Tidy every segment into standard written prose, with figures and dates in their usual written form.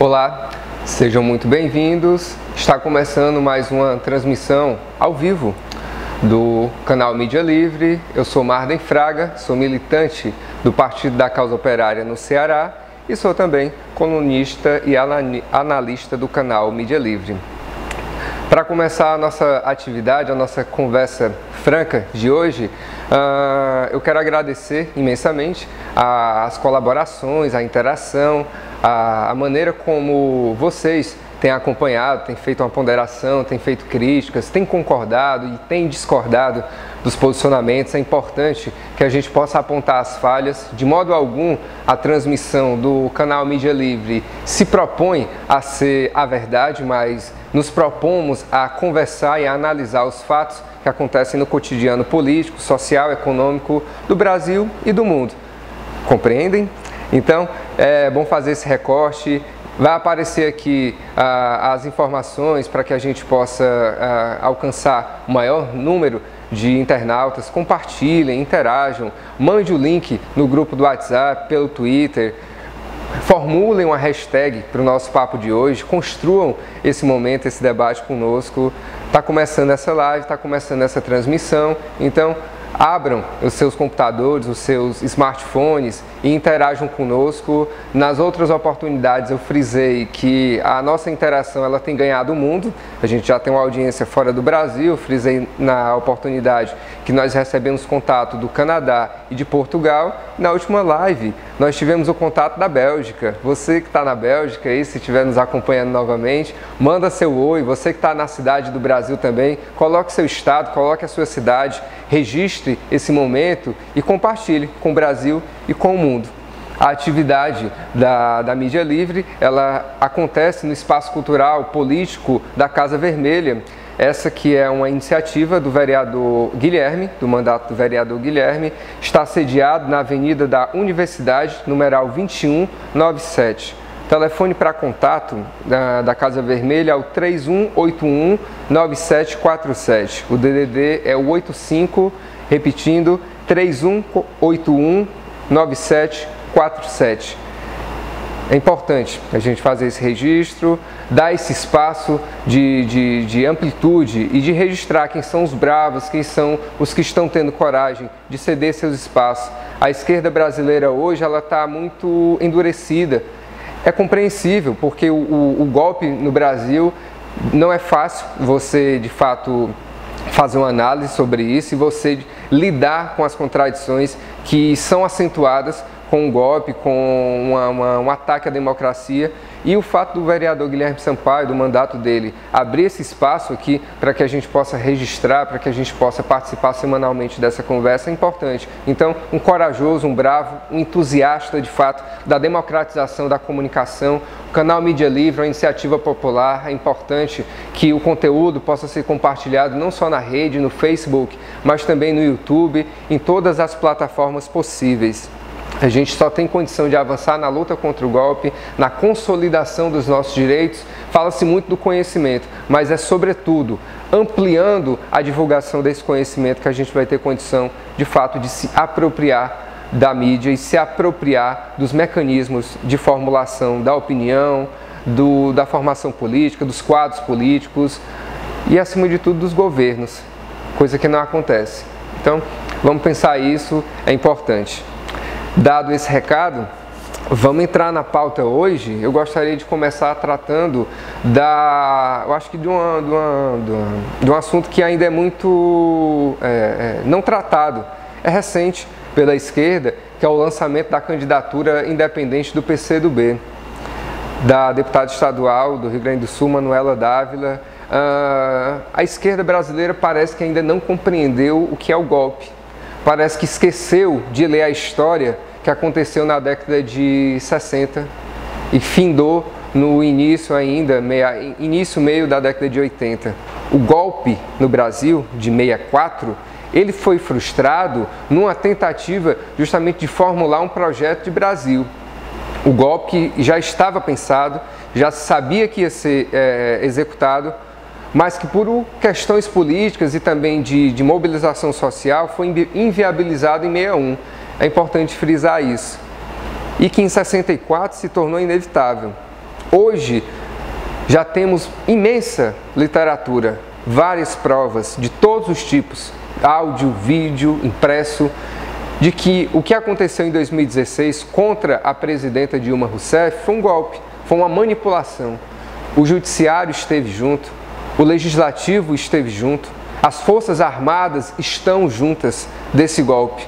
Olá, sejam muito bem-vindos. Está começando mais uma transmissão ao vivo do canal Mídia Livre. Eu sou Marden Fraga, sou militante do Partido da Causa Operária no Ceará e sou também colunista e analista do canal Mídia Livre. Para começar a nossa atividade, a nossa conversa franca de hoje, eu quero agradecer imensamente as colaborações, a interação, a maneira como vocês têm acompanhado, têm feito uma ponderação, têm feito críticas, têm concordado e têm discordado dos posicionamentos. É importante que a gente possa apontar as falhas. De modo algum, a transmissão do canal Mídia Livre se propõe a ser a verdade, mas nos propomos a conversar e a analisar os fatos que acontecem no cotidiano político, social, econômico do Brasil e do mundo. Compreendem? Então, é bom fazer esse recorte. Vai aparecer aqui as informações para que a gente possa alcançar o maior número de internautas. Compartilhem, interajam, mande o link no grupo do WhatsApp, pelo Twitter. Formulem uma hashtag para o nosso papo de hoje, construam esse momento, esse debate conosco. Está começando essa live, está começando essa transmissão, então abram os seus computadores, os seus smartphones e interajam conosco. Nas outras oportunidades eu frisei que a nossa interação ela tem ganhado o mundo, a gente já tem uma audiência fora do Brasil. Eu frisei na oportunidade que nós recebemos contato do Canadá e de Portugal. Na última live nós tivemos o contato da Bélgica. Você que está na Bélgica aí, se estiver nos acompanhando novamente, manda seu oi. Você que está na cidade do Brasil também, coloque seu estado, coloque a sua cidade, registre esse momento e compartilhe com o Brasil e com o mundo. A atividade da Mídia Livre, ela acontece no espaço cultural, político da Casa Vermelha. Essa que é uma iniciativa do vereador Guilherme, do mandato do vereador Guilherme, está sediado na Avenida da Universidade, numeral 2197. Telefone para contato da Casa Vermelha é o 3181-9747. O DDD é o 85, repetindo, 3181-9747. É importante a gente fazer esse registro, dar esse espaço de amplitude e de registrar quem são os bravos, quem são os que estão tendo coragem de ceder seus espaços. A esquerda brasileira hoje ela está muito endurecida. É compreensível, porque o golpe no Brasil não é fácil você, de fato, fazer uma análise sobre isso e você lidar com as contradições que são acentuadas com o golpe, com um ataque à democracia. E o fato do vereador Guilherme Sampaio, do mandato dele, abrir esse espaço aqui para que a gente possa registrar, para que a gente possa participar semanalmente dessa conversa é importante. Então, um corajoso, um bravo, um entusiasta, de fato, da democratização da comunicação. O canal Mídia Livre é uma iniciativa popular. É importante que o conteúdo possa ser compartilhado não só na rede, no Facebook, mas também no YouTube, em todas as plataformas possíveis. A gente só tem condição de avançar na luta contra o golpe, na consolidação dos nossos direitos. Fala-se muito do conhecimento, mas é sobretudo ampliando a divulgação desse conhecimento que a gente vai ter condição, de fato, de se apropriar da mídia e se apropriar dos mecanismos de formulação da opinião, da formação política, dos quadros políticos e, acima de tudo, dos governos, coisa que não acontece. Então, vamos pensar isso, é importante. Dado esse recado, vamos entrar na pauta hoje. Eu gostaria de começar tratando eu acho que de um assunto que ainda é muito não tratado. É recente pela esquerda, que é o lançamento da candidatura independente do PCdoB, da deputada estadual do Rio Grande do Sul, Manuela Dávila. A esquerda brasileira parece que ainda não compreendeu o que é o golpe. Parece que esqueceu de ler a história que aconteceu na década de 60 e findou no início ainda, meio da década de 80. O golpe no Brasil, de 64, ele foi frustrado numa tentativa justamente de formular um projeto de Brasil. O golpe já estava pensado, já sabia que ia ser executado, mas que por questões políticas e também de mobilização social foi inviabilizado em 61. É importante frisar isso. E que em 64 se tornou inevitável. Hoje já temos imensa literatura, várias provas de todos os tipos, áudio, vídeo, impresso, de que o que aconteceu em 2016 contra a presidenta Dilma Rousseff foi um golpe, foi uma manipulação. O judiciário esteve junto, o legislativo esteve junto, as forças armadas estão juntas desse golpe.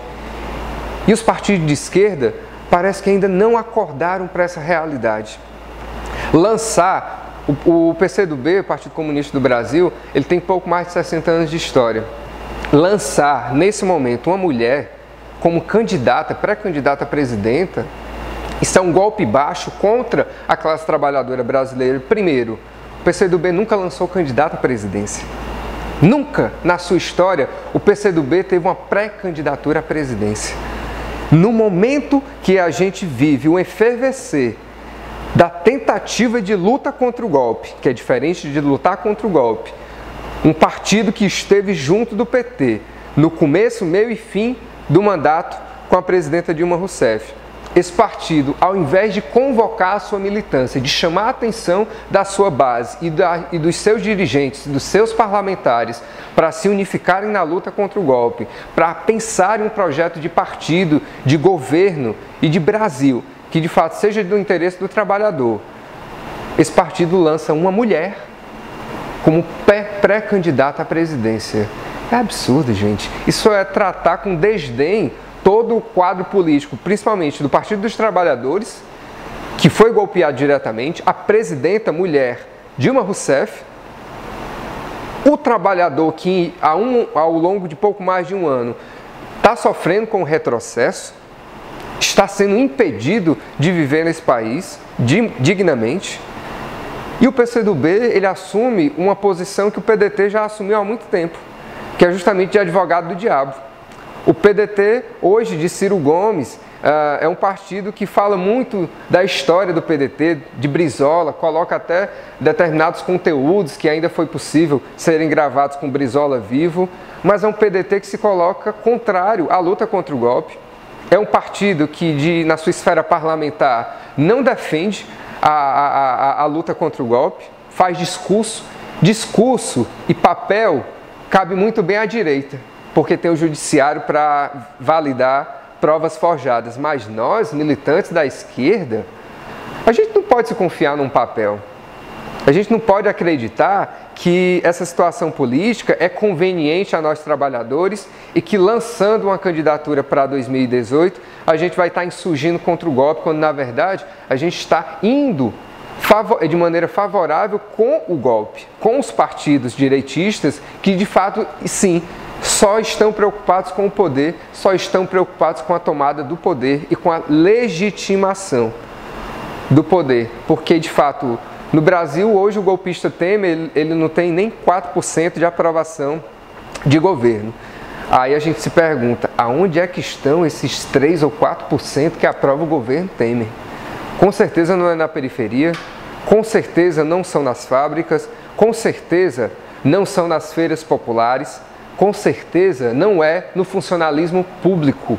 E os partidos de esquerda parece que ainda não acordaram para essa realidade. Lançar o PCdoB, Partido Comunista do Brasil, ele tem pouco mais de 60 anos de história. Lançar, nesse momento, uma mulher como candidata, pré-candidata a presidenta, isso é um golpe baixo contra a classe trabalhadora brasileira. Primeiro, o PCdoB nunca lançou candidato à presidência. Nunca, na sua história, o PCdoB teve uma pré-candidatura à presidência. No momento que a gente vive o efervescer da tentativa de luta contra o golpe, que é diferente de lutar contra o golpe, um partido que esteve junto do PT no começo, meio e fim do mandato com a presidenta Dilma Rousseff. Esse partido, ao invés de convocar a sua militância, de chamar a atenção da sua base e dos seus dirigentes, dos seus parlamentares, para se unificarem na luta contra o golpe, para pensar em um projeto de partido, de governo e de Brasil, que de fato seja do interesse do trabalhador, esse partido lança uma mulher como pré-candidata à presidência. É absurdo, gente. Isso é tratar com desdém todo o quadro político, principalmente do Partido dos Trabalhadores, que foi golpeado diretamente, a presidenta mulher Dilma Rousseff, o trabalhador que ao longo de pouco mais de um ano está sofrendo com o retrocesso, está sendo impedido de viver nesse país dignamente, e o PCdoB ele assume uma posição que o PDT já assumiu há muito tempo, que é justamente de advogado do diabo. O PDT, hoje, de Ciro Gomes, é um partido que fala muito da história do PDT, de Brizola, coloca até determinados conteúdos que ainda foi possível serem gravados com Brizola vivo, mas é um PDT que se coloca contrário à luta contra o golpe. É um partido que, na sua esfera parlamentar, não defende a luta contra o golpe, faz discurso. Discurso e papel cabe muito bem à direita, porque tem o judiciário para validar provas forjadas. Mas nós, militantes da esquerda, a gente não pode se confiar num papel. A gente não pode acreditar que essa situação política é conveniente a nós trabalhadores e que, lançando uma candidatura para 2018, a gente vai estar insurgindo contra o golpe, quando, na verdade, a gente está indo de maneira favorável com o golpe, com os partidos direitistas que, de fato, sim, só estão preocupados com o poder, só estão preocupados com a tomada do poder e com a legitimação do poder. Porque, de fato, no Brasil, hoje, o golpista Temer, ele não tem nem 4% de aprovação de governo. Aí a gente se pergunta, aonde é que estão esses 3 ou 4% que aprovam o governo Temer? Com certeza não é na periferia, com certeza não são nas fábricas, com certeza não são nas feiras populares, com certeza não é no funcionalismo público.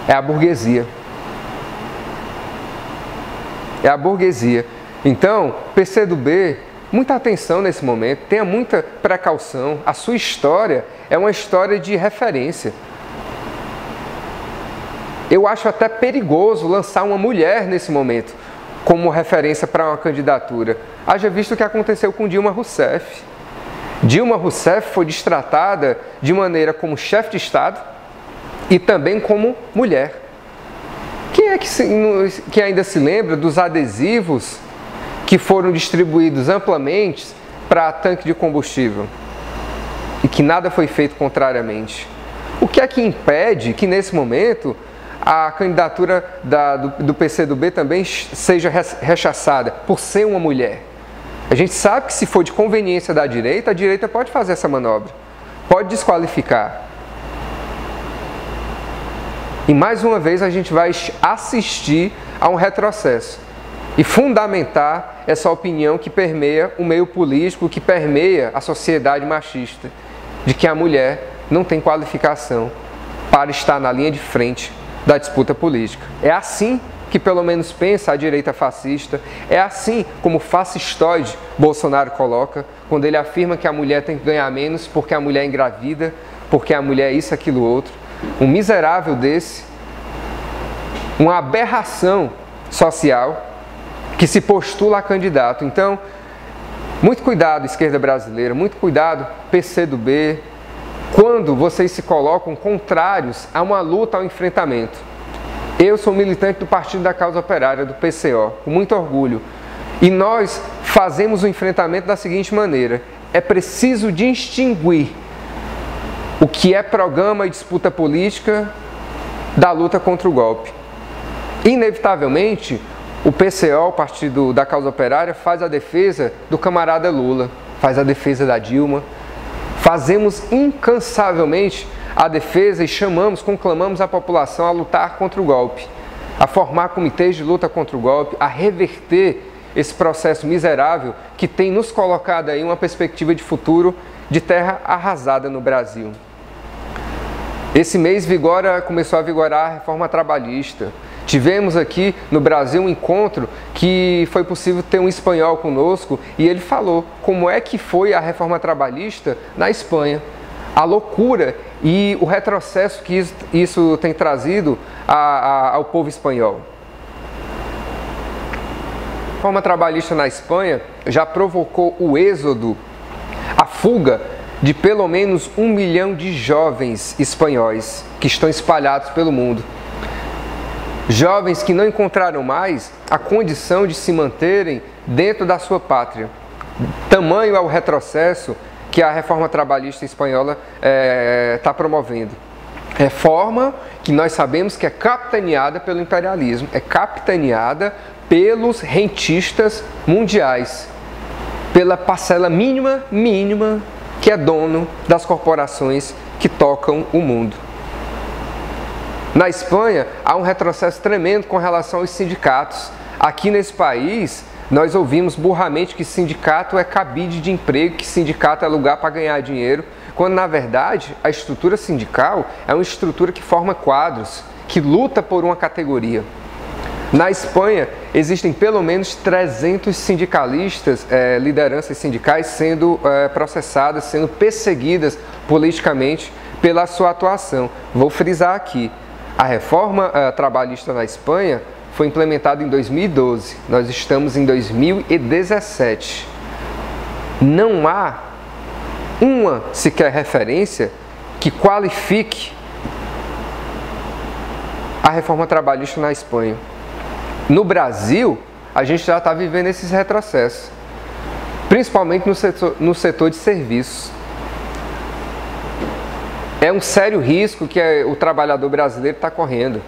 É a burguesia. É a burguesia. Então, PCdoB, muita atenção nesse momento, tenha muita precaução. A sua história é uma história de referência. Eu acho até perigoso lançar uma mulher nesse momento como referência para uma candidatura. Haja visto o que aconteceu com Dilma Rousseff. Dilma Rousseff foi destratada de maneira como chefe de Estado e também como mulher. Quem é que ainda se lembra dos adesivos que foram distribuídos amplamente para tanque de combustível e que nada foi feito contrariamente? O que é que impede que, nesse momento, a candidatura do PCdoB também seja rechaçada por ser uma mulher? A gente sabe que, se for de conveniência da direita, a direita pode fazer essa manobra, pode desqualificar. E mais uma vez a gente vai assistir a um retrocesso e fundamentar essa opinião que permeia o meio político, que permeia a sociedade machista, de que a mulher não tem qualificação para estar na linha de frente da disputa política. É assim que pelo menos pensa a direita fascista. É assim como o fascistoide Bolsonaro coloca, quando ele afirma que a mulher tem que ganhar menos porque a mulher é engravida, porque a mulher é isso, aquilo, outro. Um miserável desse, uma aberração social que se postula a candidato. Então, muito cuidado, esquerda brasileira, muito cuidado, PCdoB, quando vocês se colocam contrários a uma luta, ao enfrentamento. Eu sou militante do Partido da Causa Operária, do PCO, com muito orgulho. E nós fazemos o enfrentamento da seguinte maneira: é preciso distinguir o que é programa e disputa política da luta contra o golpe. Inevitavelmente, o PCO, o Partido da Causa Operária, faz a defesa do camarada Lula, faz a defesa da Dilma. Fazemos incansavelmente a defesa e conclamamos a população a lutar contra o golpe, a formar comitês de luta contra o golpe, a reverter esse processo miserável que tem nos colocado aí uma perspectiva de futuro de terra arrasada no Brasil. Esse mês começou a vigorar a reforma trabalhista. Tivemos aqui no Brasil um encontro que foi possível ter um espanhol conosco e ele falou como é que foi a reforma trabalhista na Espanha. A loucura e o retrocesso que isso tem trazido ao povo espanhol. A reforma trabalhista na Espanha já provocou o êxodo, a fuga de pelo menos 1 milhão de jovens espanhóis que estão espalhados pelo mundo. Jovens que não encontraram mais a condição de se manterem dentro da sua pátria. Tamanho é o retrocesso que a reforma trabalhista espanhola está promovendo. Reforma que nós sabemos que é capitaneada pelo imperialismo, é capitaneada pelos rentistas mundiais, pela parcela mínima que é dono das corporações que tocam o mundo. Na Espanha, há um retrocesso tremendo com relação aos sindicatos. Aqui nesse país, nós ouvimos burramente que sindicato é cabide de emprego, que sindicato é lugar para ganhar dinheiro, quando, na verdade, a estrutura sindical é uma estrutura que forma quadros, que luta por uma categoria. Na Espanha, existem pelo menos 300 sindicalistas, lideranças sindicais, sendo processadas, sendo perseguidas politicamente pela sua atuação. Vou frisar aqui. A reforma trabalhista na Espanha foi implementada em 2012, nós estamos em 2017. Não há uma sequer referência que qualifique a reforma trabalhista na Espanha. No Brasil, a gente já está vivendo esses retrocessos, principalmente no setor de serviços. É um sério risco que o trabalhador brasileiro está correndo.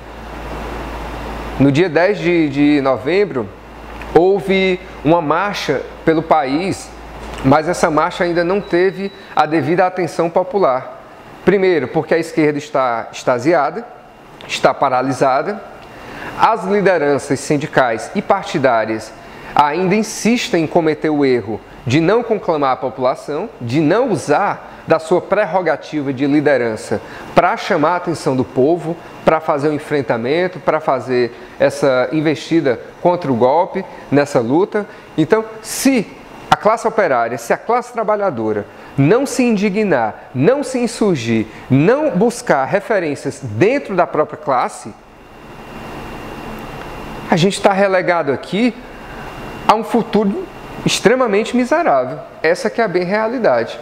No dia 10 de novembro, houve uma marcha pelo país, mas essa marcha ainda não teve a devida atenção popular. Primeiro, porque a esquerda está extasiada, está paralisada, as lideranças sindicais e partidárias ainda insistem em cometer o erro de não conclamar a população, de não usar da sua prerrogativa de liderança para chamar a atenção do povo, para fazer o enfrentamento, para fazer essa investida contra o golpe, nessa luta. Então, se a classe operária, se a classe trabalhadora não se indignar, não se insurgir, não buscar referências dentro da própria classe, a gente está relegado aqui a um futuro extremamente miserável. Essa que é a bem realidade.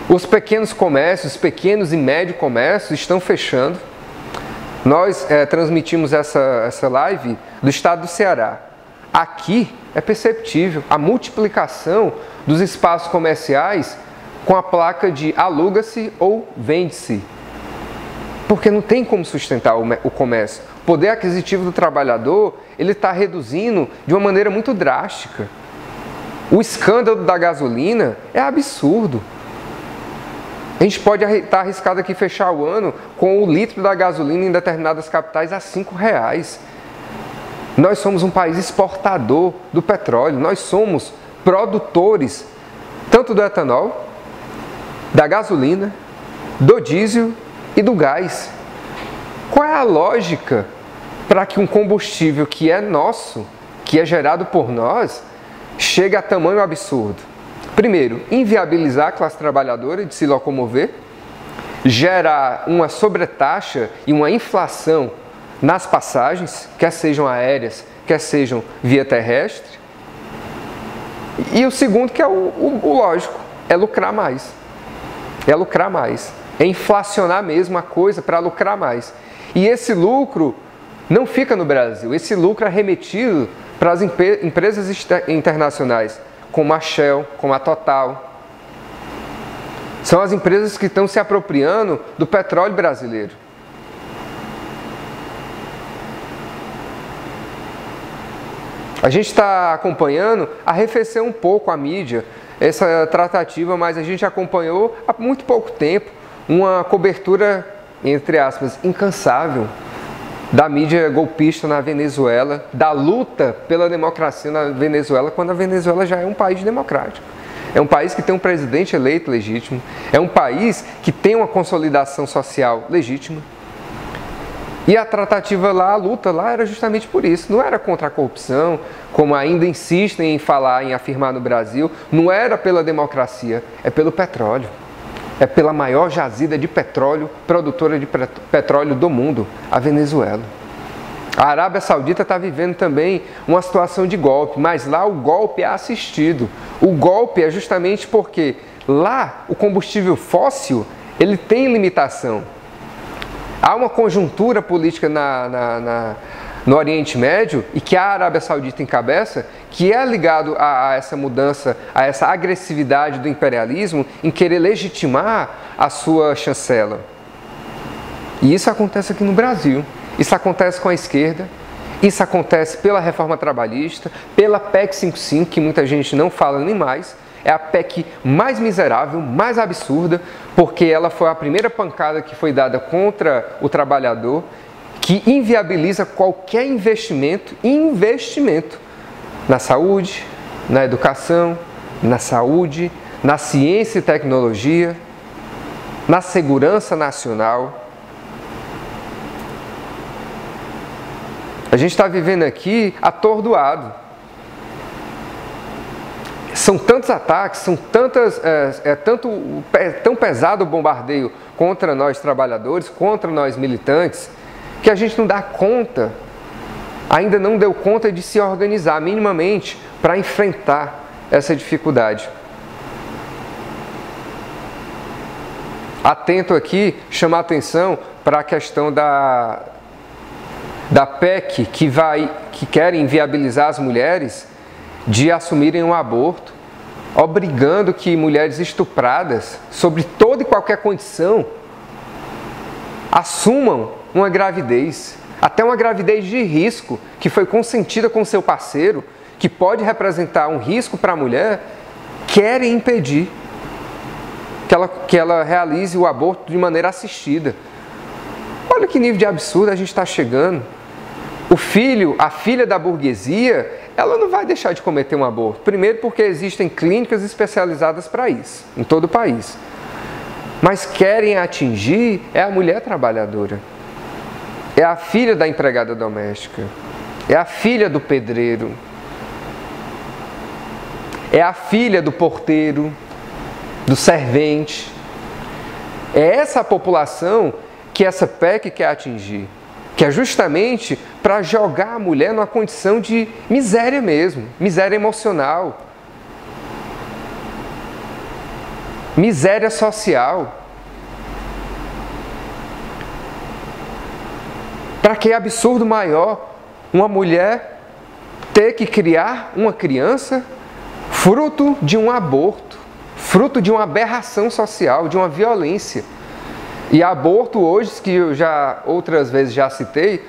Os pequenos comércios, os pequenos e médios comércios estão fechando. Nós transmitimos essa live do estado do Ceará. Aqui é perceptível a multiplicação dos espaços comerciais com a placa de aluga-se ou vende-se. Porque não tem como sustentar o comércio. O poder aquisitivo do trabalhador, ele está reduzindo de uma maneira muito drástica. O escândalo da gasolina é absurdo. A gente pode estar arriscado aqui fechar o ano com o litro da gasolina em determinadas capitais a R$5. Nós somos um país exportador do petróleo, nós somos produtores tanto do etanol, da gasolina, do diesel e do gás. Qual é a lógica para que um combustível que é nosso, que é gerado por nós, chegue a tamanho absurdo? Primeiro, inviabilizar a classe trabalhadora de se locomover, gerar uma sobretaxa e uma inflação nas passagens, quer sejam aéreas, quer sejam via terrestre. E o segundo, que é o lógico, é lucrar mais. É lucrar mais. É inflacionar mesmo a coisa para lucrar mais. E esse lucro não fica no Brasil. Esse lucro é remetido para as empresas internacionais, como a Shell, como a Total. São as empresas que estão se apropriando do petróleo brasileiro. A gente está acompanhando, arrefeceu um pouco a mídia, essa tratativa, mas a gente acompanhou há muito pouco tempo uma cobertura, entre aspas, incansável da mídia golpista na Venezuela, da luta pela democracia na Venezuela, quando a Venezuela já é um país democrático. É um país que tem um presidente eleito legítimo, é um país que tem uma consolidação social legítima. E a tratativa lá, a luta lá era justamente por isso. Não era contra a corrupção, como ainda insistem em falar, em afirmar no Brasil. Não era pela democracia, é pelo petróleo. É pela maior jazida de petróleo, produtora de petróleo do mundo, a Venezuela. A Arábia Saudita está vivendo também uma situação de golpe, mas lá o golpe é assistido. O golpe é justamente porque lá o combustível fóssil ele tem limitação. Há uma conjuntura política no Oriente Médio e que a Arábia Saudita encabeça, que é ligado a essa mudança, a essa agressividade do imperialismo em querer legitimar a sua chancela. E isso acontece aqui no Brasil. Isso acontece com a esquerda, isso acontece pela reforma trabalhista, pela PEC 55, que muita gente não fala nem mais. É a PEC mais miserável, mais absurda, porque ela foi a primeira pancada que foi dada contra o trabalhador, que inviabiliza qualquer investimento na saúde, na educação, na saúde, na ciência e tecnologia, na segurança nacional. A gente está vivendo aqui atordoado. São tantos ataques, são tão pesado o bombardeio contra nós trabalhadores, contra nós militantes, que a gente não dá conta, ainda não deu conta de se organizar minimamente para enfrentar essa dificuldade. Atento aqui, chamar a atenção para a questão da PEC que querem inviabilizar as mulheres de assumirem um aborto, obrigando que mulheres estupradas, sob toda e qualquer condição, assumam uma gravidez, até uma gravidez de risco, que foi consentida com seu parceiro, que pode representar um risco para a mulher, querem impedir que ela realize o aborto de maneira assistida. Olha que nível de absurdo a gente está chegando. A filha da burguesia, ela não vai deixar de cometer um aborto. Primeiro porque existem clínicas especializadas para isso, em todo o país. Mas querem atingir a mulher trabalhadora. É a filha da empregada doméstica. É a filha do pedreiro. É a filha do porteiro, do servente. É essa a população que essa PEC quer atingir. Que é justamente para jogar a mulher numa condição de miséria mesmo, miséria emocional, miséria social. Para que absurdo maior uma mulher ter que criar uma criança fruto de um aborto, fruto de uma aberração social, de uma violência. E aborto hoje, que eu já outras vezes já citei,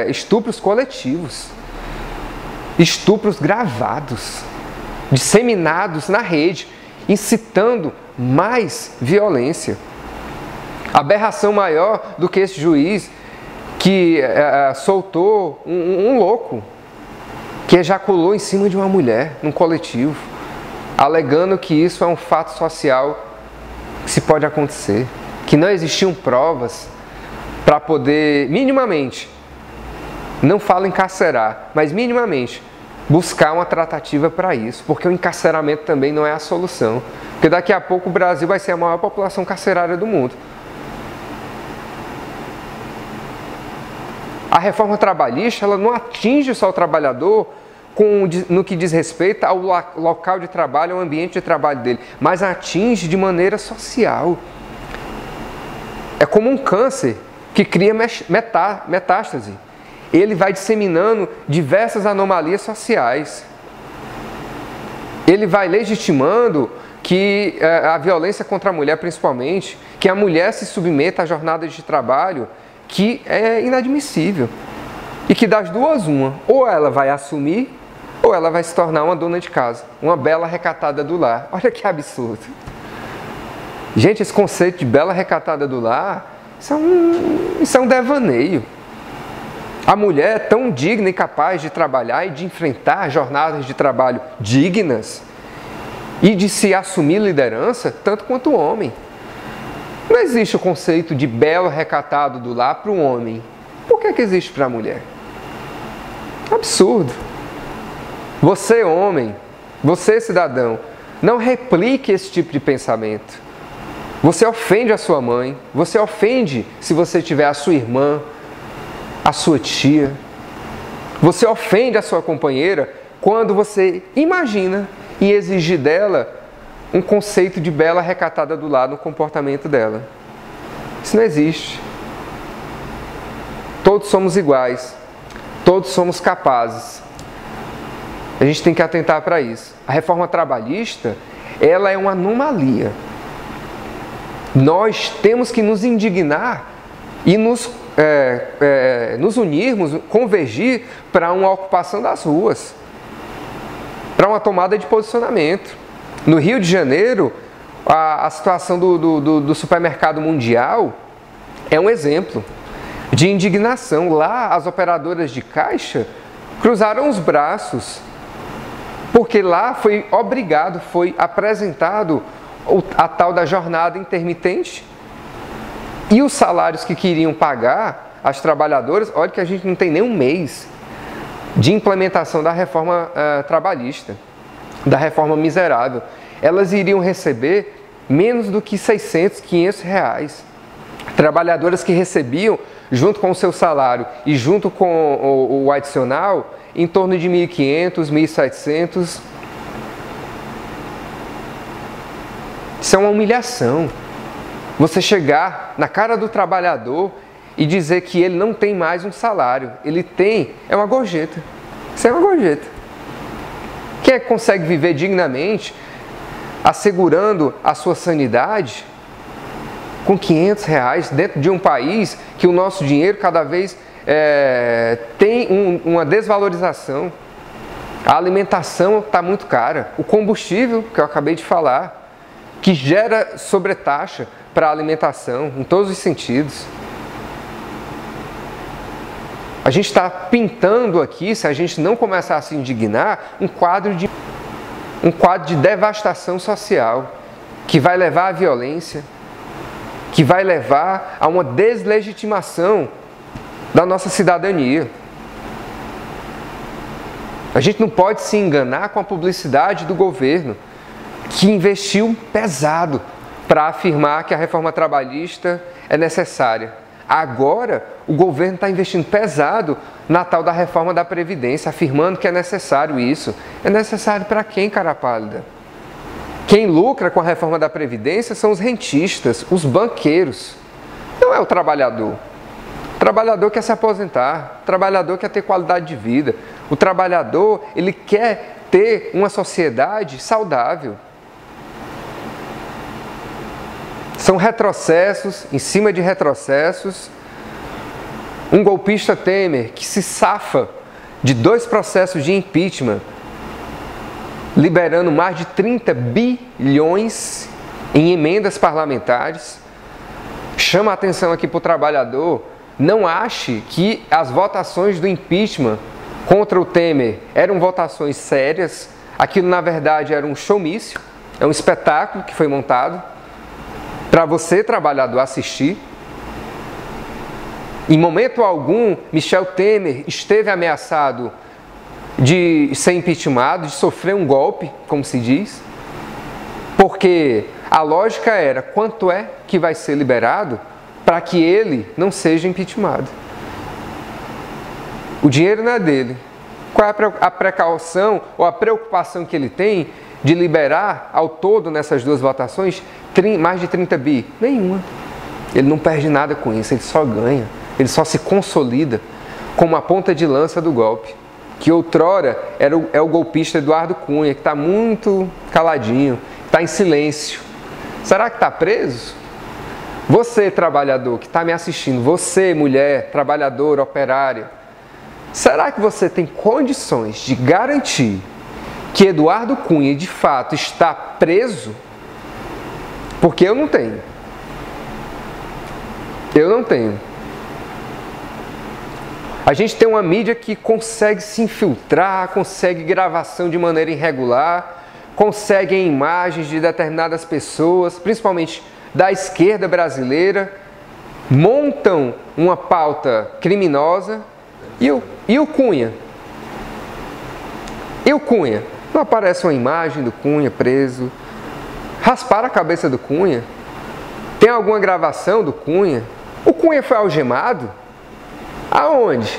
estupros coletivos, estupros gravados, disseminados na rede, incitando mais violência. Aberração maior do que esse juiz que soltou um louco que ejaculou em cima de uma mulher num coletivo, alegando que isso é um fato social que se pode acontecer, que não existiam provas, para poder, minimamente, não falo encarcerar, mas minimamente, buscar uma tratativa para isso, porque o encarceramento também não é a solução. Porque daqui a pouco o Brasil vai ser a maior população carcerária do mundo. A reforma trabalhista, ela não atinge só o trabalhador no que diz respeito ao local de trabalho, ao ambiente de trabalho dele, mas atinge de maneira social. É como um câncer que cria metástase. Ele vai disseminando diversas anomalias sociais. Ele vai legitimando que a violência contra a mulher, principalmente, que a mulher se submeta a jornadas de trabalho que é inadmissível. E que das duas, uma, ou ela vai assumir, ou ela vai se tornar uma dona de casa, uma bela recatada do lar. Olha que absurdo. Gente, esse conceito de bela recatada do lar, isso é um devaneio. A mulher é tão digna e capaz de trabalhar e de enfrentar jornadas de trabalho dignas e de se assumir liderança, tanto quanto o homem. Não existe o conceito de belo recatado do lar para o homem. Por que existe para a mulher? Absurdo. Você, homem, você, cidadão, não replique esse tipo de pensamento. Você ofende a sua mãe, você ofende se você tiver a sua irmã, a sua tia. Você ofende a sua companheira quando você imagina e exige dela um conceito de bela recatada do lar no comportamento dela. Isso não existe. Todos somos iguais. Todos somos capazes. A gente tem que atentar para isso. A reforma trabalhista, ela é uma anomalia. Nós temos que nos indignar e nos unirmos, convergir para uma ocupação das ruas, para uma tomada de posicionamento. No Rio de Janeiro, a situação do supermercado mundial é um exemplo de indignação. Lá, as operadoras de caixa cruzaram os braços, porque lá foi apresentado a tal da jornada intermitente. E os salários que queriam pagar as trabalhadoras, olha que a gente não tem nem um mês de implementação da reforma trabalhista, da reforma miserável. Elas iriam receber menos do que 600, 500 reais. Trabalhadoras que recebiam, junto com o seu salário e junto com o adicional, em torno de 1.500, 1.700. Isso é uma humilhação. Você chegar na cara do trabalhador e dizer que ele não tem mais um salário. Ele tem, é uma gorjeta. Isso é uma gorjeta. Quem é que consegue viver dignamente, assegurando a sua sanidade, com 500 reais dentro de um país que o nosso dinheiro cada vez tem uma desvalorização? A alimentação está muito cara. O combustível, que eu acabei de falar, que gera sobretaxa para a alimentação, em todos os sentidos. A gente está pintando aqui, se a gente não começar a se indignar, um quadro de devastação social, que vai levar à violência, que vai levar a uma deslegitimação da nossa cidadania. A gente não pode se enganar com a publicidade do governo, que investiu pesado para afirmar que a reforma trabalhista é necessária. Agora, o governo está investindo pesado na tal da reforma da Previdência, afirmando que é necessário isso. É necessário para quem, cara pálida? Quem lucra com a reforma da Previdência são os rentistas, os banqueiros. Não é o trabalhador. O trabalhador quer se aposentar, o trabalhador quer ter qualidade de vida. O trabalhador, ele quer ter uma sociedade saudável. São retrocessos, em cima de retrocessos. Um golpista Temer que se safa de 2 processos de impeachment, liberando mais de 30 bilhões em emendas parlamentares. Chama a atenção aqui para o trabalhador. Não ache que as votações do impeachment contra o Temer eram votações sérias. Aquilo, na verdade, era um showmício, é um espetáculo que foi montado para você, trabalhador, assistir. Em momento algum, Michel Temer esteve ameaçado de ser impeachmentado, de sofrer um golpe, como se diz, porque a lógica era quanto é que vai ser liberado para que ele não seja impeachmentado. O dinheiro não é dele. Qual é a precaução ou a preocupação que ele tem de liberar ao todo nessas duas votações mais de 30 bi? Nenhuma. Ele não perde nada com isso, ele só ganha. Ele só se consolida como a ponta de lança do golpe, que outrora é o golpista Eduardo Cunha, que está muito caladinho, está em silêncio. Será que está preso? Você, trabalhador, que está me assistindo, você, mulher, trabalhadora, operária, será que você tem condições de garantir que Eduardo Cunha, de fato, está preso? Porque eu não tenho. Eu não tenho. A gente tem uma mídia que consegue se infiltrar, consegue gravação de maneira irregular, consegue imagens de determinadas pessoas, principalmente da esquerda brasileira, montam uma pauta criminosa. E o Cunha? E o Cunha? Não aparece uma imagem do Cunha preso? Rasparam a cabeça do Cunha? Tem alguma gravação do Cunha? O Cunha foi algemado? Aonde?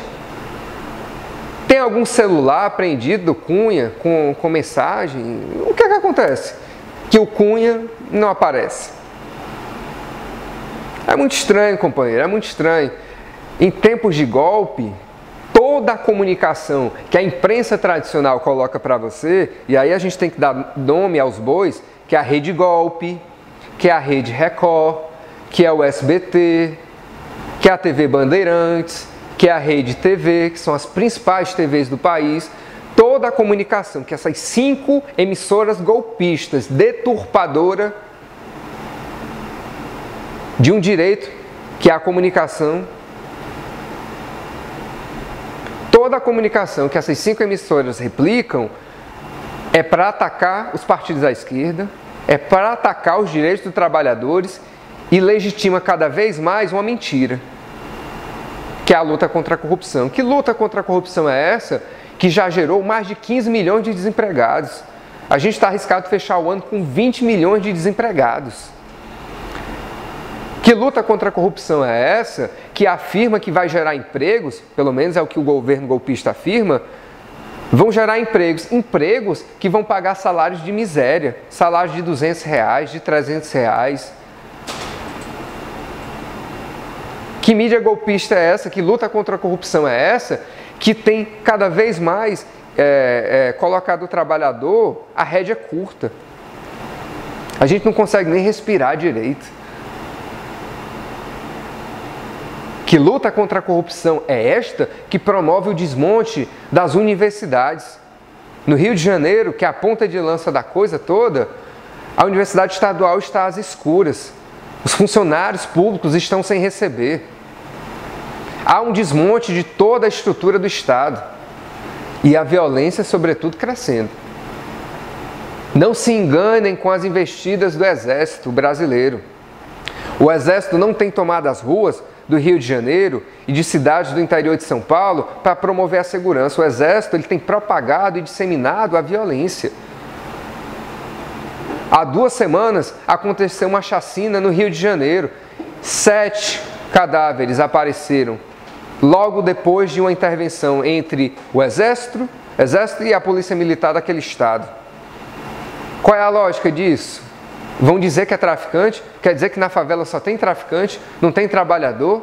Tem algum celular apreendido do Cunha com mensagem? O que é que acontece? Que o Cunha não aparece. É muito estranho, companheiro, é muito estranho. Em tempos de golpe, toda a comunicação que a imprensa tradicional coloca para você, e aí a gente tem que dar nome aos bois, que é a Rede Golpe, que é a Rede Record, que é o SBT, que é a TV Bandeirantes, que é a Rede TV, que são as principais TVs do país, toda a comunicação que essas 5 emissoras golpistas, deturpadora de um direito que é a comunicação, toda a comunicação que essas 5 emissoras replicam é para atacar os partidos da esquerda, é para atacar os direitos dos trabalhadores e legitima cada vez mais uma mentira, que é a luta contra a corrupção. Que luta contra a corrupção é essa que já gerou mais de 15 milhões de desempregados? A gente está arriscado fechar o ano com 20 milhões de desempregados. Que luta contra a corrupção é essa que afirma que vai gerar empregos, pelo menos é o que o governo golpista afirma, vão gerar empregos que vão pagar salários de miséria, salários de R$200, de R$300. Que mídia golpista é essa? Que luta contra a corrupção é essa? Que tem cada vez mais colocado o trabalhador a rédea curta. A gente não consegue nem respirar direito. Que luta contra a corrupção é esta que promove o desmonte das universidades? No Rio de Janeiro, que é a ponta de lança da coisa toda, a Universidade Estadual está às escuras. Os funcionários públicos estão sem receber. Há um desmonte de toda a estrutura do Estado. E a violência, sobretudo, crescendo. Não se enganem com as investidas do Exército brasileiro. O Exército não tem tomado as ruas do Rio de Janeiro e de cidades do interior de São Paulo para promover a segurança. O Exército ele tem propagado e disseminado a violência. Há 2 semanas aconteceu uma chacina no Rio de Janeiro. 7 cadáveres apareceram logo depois de uma intervenção entre o Exército e a Polícia Militar daquele estado. Qual é a lógica disso? Vão dizer que é traficante? Quer dizer que na favela só tem traficante, não tem trabalhador?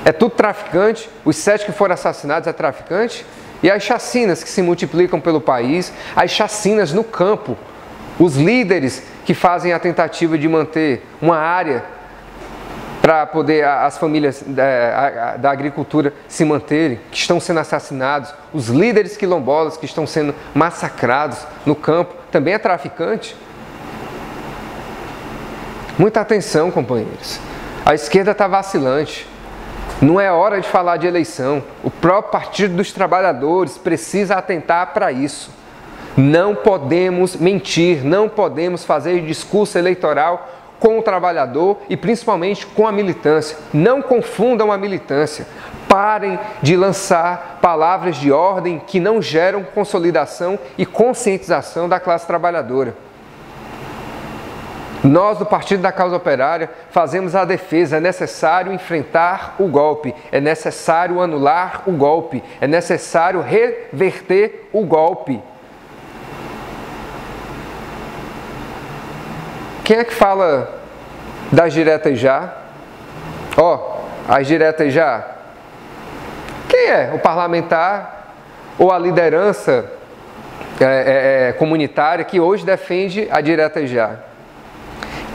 É tudo traficante? Os 7 que foram assassinados é traficante? E as chacinas que se multiplicam pelo país, as chacinas no campo, os líderes que fazem a tentativa de manter uma área para poder as famílias da agricultura se manterem, que estão sendo assassinados, os líderes quilombolas que estão sendo massacrados no campo, também é traficante? Muita atenção, companheiros. A esquerda está vacilante. Não é hora de falar de eleição. O próprio Partido dos Trabalhadores precisa atentar para isso. Não podemos mentir, não podemos fazer discurso eleitoral com o trabalhador e principalmente com a militância. Não confundam a militância. Parem de lançar palavras de ordem que não geram consolidação e conscientização da classe trabalhadora. Nós, do Partido da Causa Operária, fazemos a defesa. É necessário enfrentar o golpe, é necessário anular o golpe, é necessário reverter o golpe. Quem é que fala das diretas já? As diretas já. Quem é o parlamentar ou a liderança comunitária que hoje defende a direta já?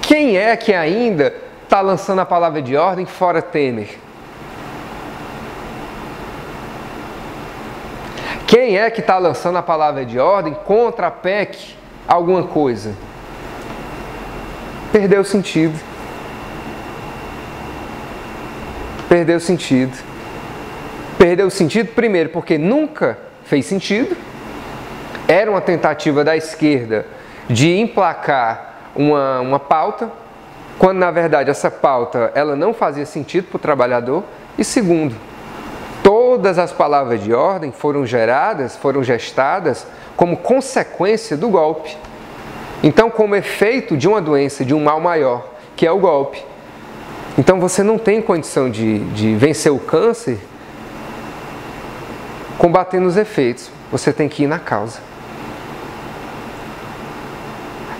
Quem é que ainda está lançando a palavra de ordem fora Temer? Quem é que está lançando a palavra de ordem contra a PEC alguma coisa? Perdeu o sentido. Perdeu o sentido. Perdeu o sentido, primeiro, porque nunca fez sentido. Era uma tentativa da esquerda de emplacar uma pauta, quando na verdade essa pauta ela não fazia sentido para o trabalhador. E segundo, todas as palavras de ordem foram gestadas como consequência do golpe. Então, como efeito de uma doença, de um mal maior, que é o golpe. Então você não tem condição de vencer o câncer combatendo os efeitos. Você tem que ir na causa.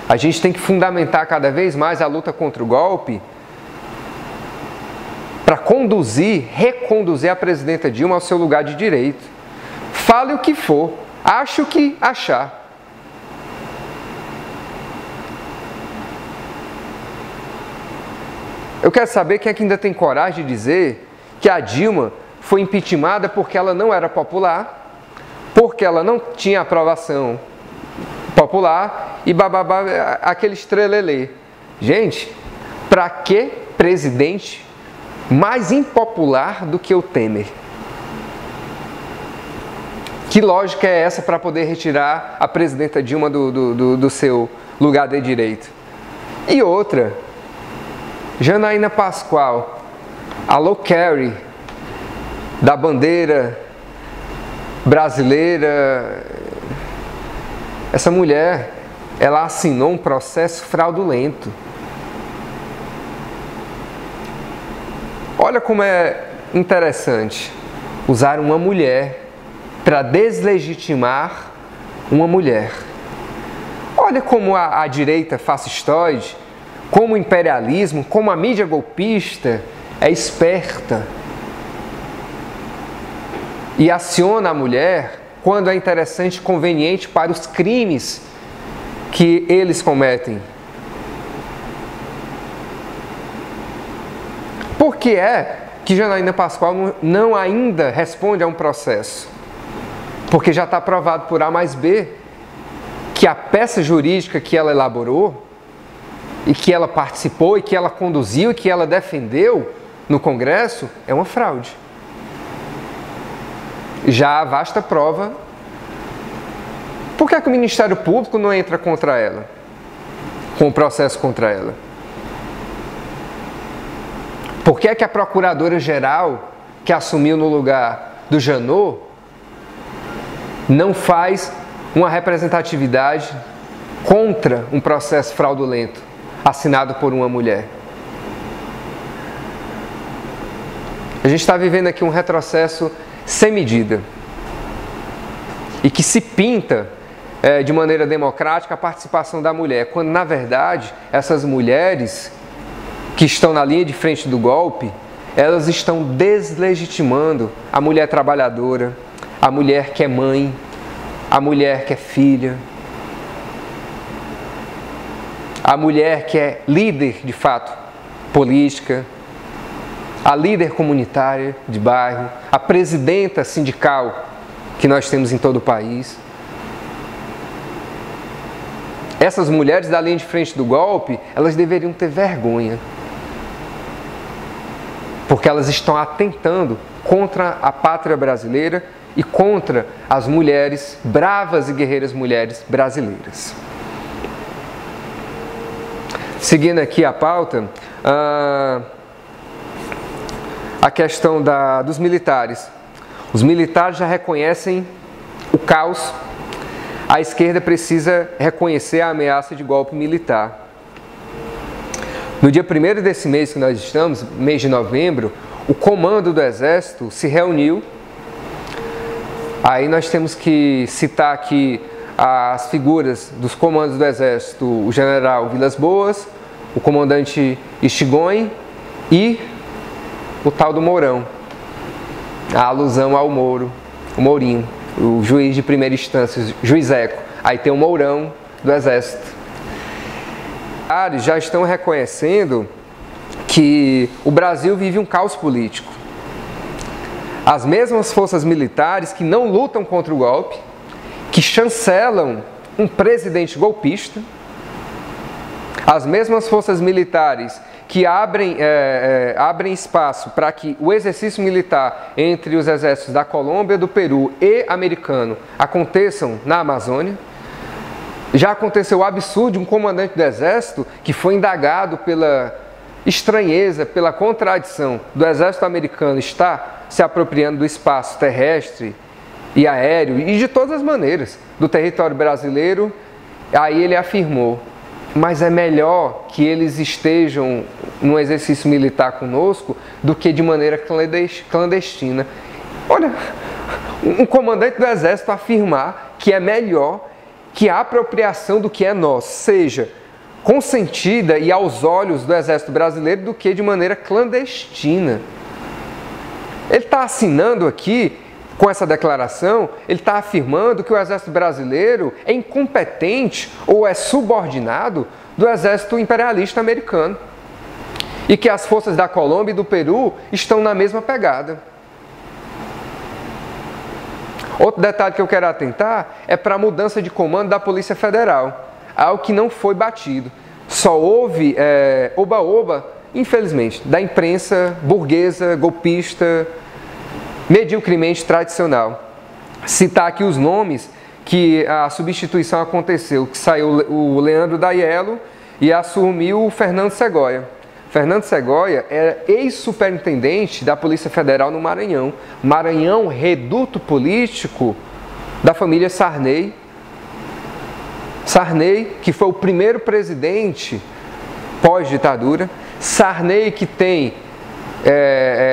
A gente tem que fundamentar cada vez mais a luta contra o golpe para reconduzir a presidenta Dilma ao seu lugar de direito. Fale o que for, ache o que achar. Eu quero saber quem é que ainda tem coragem de dizer que a Dilma foi impeachmentada porque ela não era popular, porque ela não tinha aprovação popular e bababá, aquele estrelelê. Gente, para que presidente mais impopular do que o Temer? Que lógica é essa para poder retirar a presidenta Dilma do seu lugar de direito? E outra, Janaína Pascoal, alô Carrie, da bandeira brasileira. Essa mulher, ela assinou um processo fraudulento. Olha como é interessante usar uma mulher para deslegitimar uma mulher. Olha como a direita fascistoide, como o imperialismo, como a mídia golpista é esperta e aciona a mulher quando é interessante e conveniente para os crimes que eles cometem. Por que é que Janaína Pascoal não ainda responde a um processo? Porque já está provado por A mais B que a peça jurídica que ela elaborou e que ela participou e que ela conduziu e que ela defendeu no Congresso é uma fraude. Já há vasta prova. Por que é que o Ministério Público não entra contra ela? Com o processo contra ela? Por que é que a Procuradora-Geral, que assumiu no lugar do Janot, não faz uma representatividade contra um processo fraudulento assinado por uma mulher? A gente está vivendo aqui um retrocesso sem medida e que se pinta de maneira democrática a participação da mulher, quando na verdade essas mulheres que estão na linha de frente do golpe, elas estão deslegitimando a mulher trabalhadora, a mulher que é mãe, a mulher que é filha, a mulher que é líder de fato política, a líder comunitária de bairro, a presidenta sindical que nós temos em todo o país. Essas mulheres da linha de frente do golpe, elas deveriam ter vergonha, porque elas estão atentando contra a pátria brasileira e contra as mulheres, bravas e guerreiras mulheres brasileiras. seguindo aqui a pauta, a questão dos militares. Os militares já reconhecem o caos, a esquerda precisa reconhecer a ameaça de golpe militar. No dia 1º desse mês que nós estamos, mês de novembro, o comando do Exército se reuniu. Aí nós temos que citar aqui as figuras dos comandos do Exército, o general Vilas Boas, o comandante Estigone e o tal do Mourão. A alusão ao Moro, o Mourinho, o juiz de primeira instância, juiz Eco. Aí tem o Mourão do Exército. Já estão reconhecendo que o Brasil vive um caos político. As mesmas forças militares que não lutam contra o golpe, que chancelam um presidente golpista, as mesmas forças militares que abrem espaço para que o exercício militar entre os exércitos da Colômbia, do Peru e americano aconteçam na Amazônia. Já aconteceu o absurdo de um comandante do exército que foi indagado pela estranheza, pela contradição do exército americano estar se apropriando do espaço terrestre e aéreo e de todas as maneiras do território brasileiro. Aí ele afirmou: mas é melhor que eles estejam no exercício militar conosco do que de maneira clandestina. Olha, um comandante do exército afirmar que é melhor que a apropriação do que é nosso seja consentida e aos olhos do exército brasileiro do que de maneira clandestina. Ele está assinando aqui, com essa declaração, ele está afirmando que o exército brasileiro é incompetente ou é subordinado do exército imperialista americano. E que as forças da Colômbia e do Peru estão na mesma pegada. Outro detalhe que eu quero atentar é para a mudança de comando da Polícia Federal, algo que não foi batido. Só houve oba-oba, infelizmente, da imprensa burguesa, golpista, mediocremente tradicional. Citar aqui os nomes que a substituição aconteceu, que saiu o Leandro Daiello e assumiu o Fernando Segoia. Fernando Segoia era ex-superintendente da Polícia Federal no Maranhão. Maranhão, reduto político da família Sarney. Sarney, que foi o primeiro presidente pós-ditadura. Sarney, que tem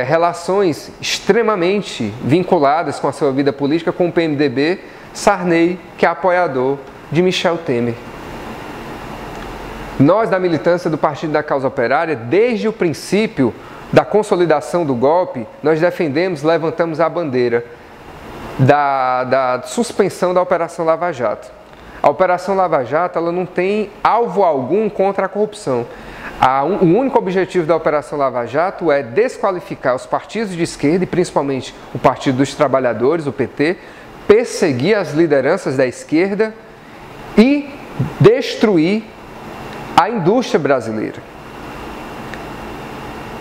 relações extremamente vinculadas com a sua vida política com o PMDB. Sarney, que é apoiador de Michel Temer. Nós, da militância do Partido da Causa Operária, desde o princípio da consolidação do golpe, nós defendemos, levantamos a bandeira da suspensão da Operação Lava Jato. A Operação Lava Jato ela não tem alvo algum contra a corrupção. O único objetivo da Operação Lava Jato é desqualificar os partidos de esquerda, e principalmente o Partido dos Trabalhadores, o PT, perseguir as lideranças da esquerda e destruir a indústria brasileira.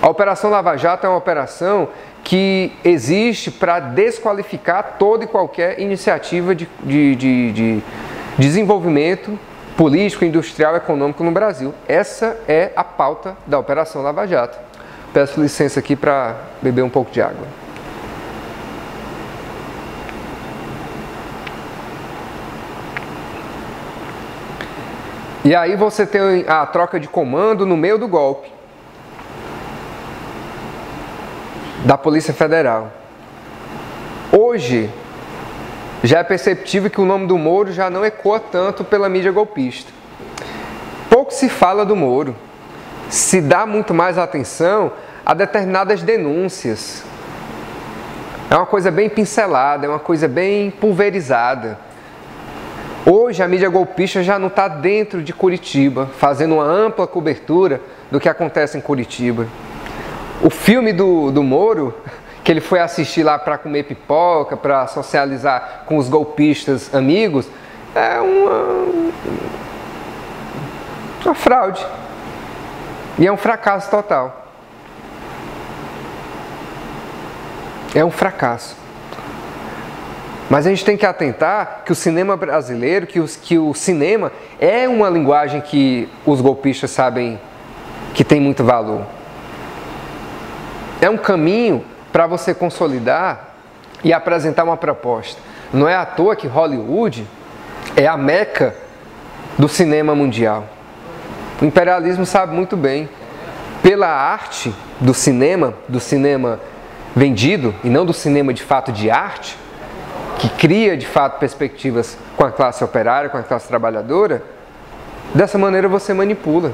A Operação Lava Jato é uma operação que existe para desqualificar toda e qualquer iniciativa de desenvolvimento político, industrial, econômico no Brasil. Essa é a pauta da Operação Lava Jato. Peço licença aqui para beber um pouco de água. E aí você tem a troca de comando no meio do golpe da Polícia Federal. Hoje, já é perceptível que o nome do Moro já não ecoa tanto pela mídia golpista. Pouco se fala do Moro. Se dá muito mais atenção a determinadas denúncias. É uma coisa bem pincelada, é uma coisa bem pulverizada. Hoje a mídia golpista já não está dentro de Curitiba, fazendo uma ampla cobertura do que acontece em Curitiba. O filme do Moro, que ele foi assistir lá para comer pipoca, para socializar com os golpistas amigos, é uma fraude. E é um fracasso total. É um fracasso. Mas a gente tem que atentar que o cinema brasileiro, que o cinema é uma linguagem que os golpistas sabem que tem muito valor. É um caminho para você consolidar e apresentar uma proposta. Não é à toa que Hollywood é a meca do cinema mundial. O imperialismo sabe muito bem. Pela arte do cinema vendido, e não do cinema de fato de arte, que cria de fato perspectivas com a classe operária, com a classe trabalhadora, dessa maneira você manipula.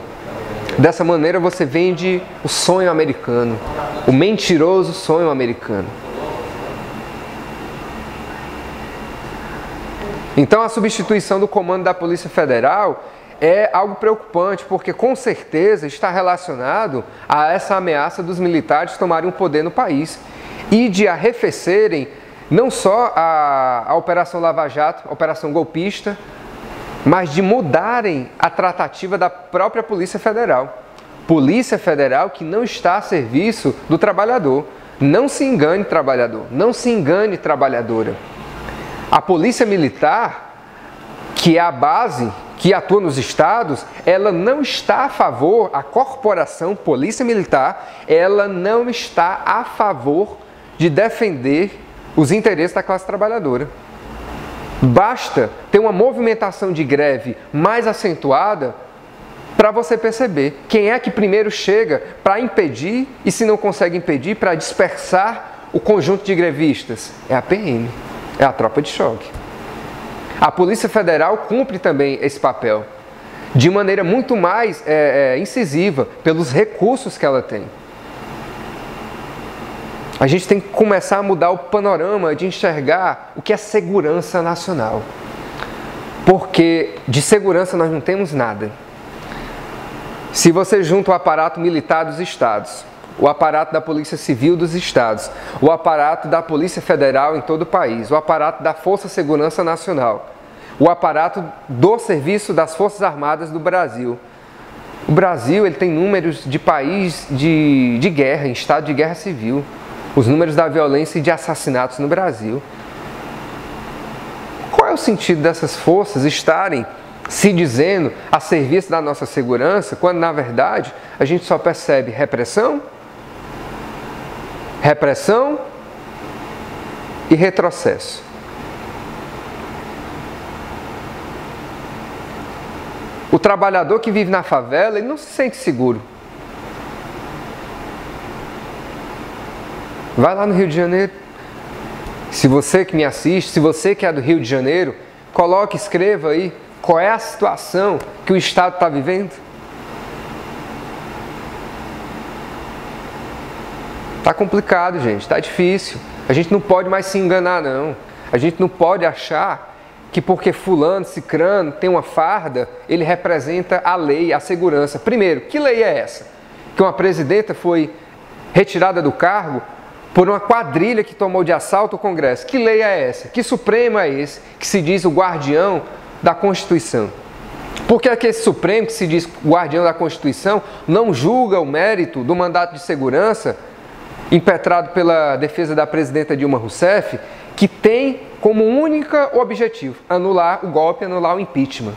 Dessa maneira você vende o sonho americano, o mentiroso sonho americano. Então a substituição do comando da Polícia Federal é algo preocupante, porque com certeza está relacionado a essa ameaça dos militares tomarem o poder no país e de arrefecerem não só a Operação Lava Jato, a Operação Golpista, mas de mudarem a tratativa da própria Polícia Federal. Polícia Federal que não está a serviço do trabalhador. Não se engane, trabalhador. Não se engane, trabalhadora. A Polícia Militar, que é a base que atua nos estados, ela não está a favor, a corporação Polícia Militar, ela não está a favor de defender os interesses da classe trabalhadora. Basta ter uma movimentação de greve mais acentuada para você perceber quem é que primeiro chega para impedir e, se não consegue impedir, para dispersar o conjunto de grevistas. É a PM, é a tropa de choque. A Polícia Federal cumpre também esse papel de maneira muito mais incisiva pelos recursos que ela tem. A gente tem que começar a mudar o panorama de enxergar o que é segurança nacional. Porque de segurança nós não temos nada. Se você junta o aparato militar dos estados, o aparato da Polícia Civil dos estados, o aparato da Polícia Federal em todo o país, o aparato da Força Segurança Nacional, o aparato do Serviço das Forças Armadas do Brasil. O Brasil ele tem números de país de guerra, em estado de guerra civil. Os números da violência e de assassinatos no Brasil. Qual é o sentido dessas forças estarem se dizendo a serviço da nossa segurança, quando na verdade a gente só percebe repressão, repressão e retrocesso? O trabalhador que vive na favela, ele não se sente seguro. Vai lá no Rio de Janeiro. Se você que me assiste, se você que é do Rio de Janeiro, coloque, escreva aí qual é a situação que o Estado está vivendo. Está complicado, gente, está difícil. A gente não pode mais se enganar, não. A gente não pode achar que porque fulano, cicrano tem uma farda, ele representa a lei, a segurança. Primeiro, que lei é essa? Que uma presidenta foi retirada do cargo por uma quadrilha que tomou de assalto o Congresso. Que lei é essa? Que Supremo é esse que se diz o guardião da Constituição? Por que é que esse Supremo, que se diz guardião da Constituição, não julga o mérito do mandato de segurança impetrado pela defesa da presidenta Dilma Rousseff, que tem como único objetivo anular o golpe, anular o impeachment?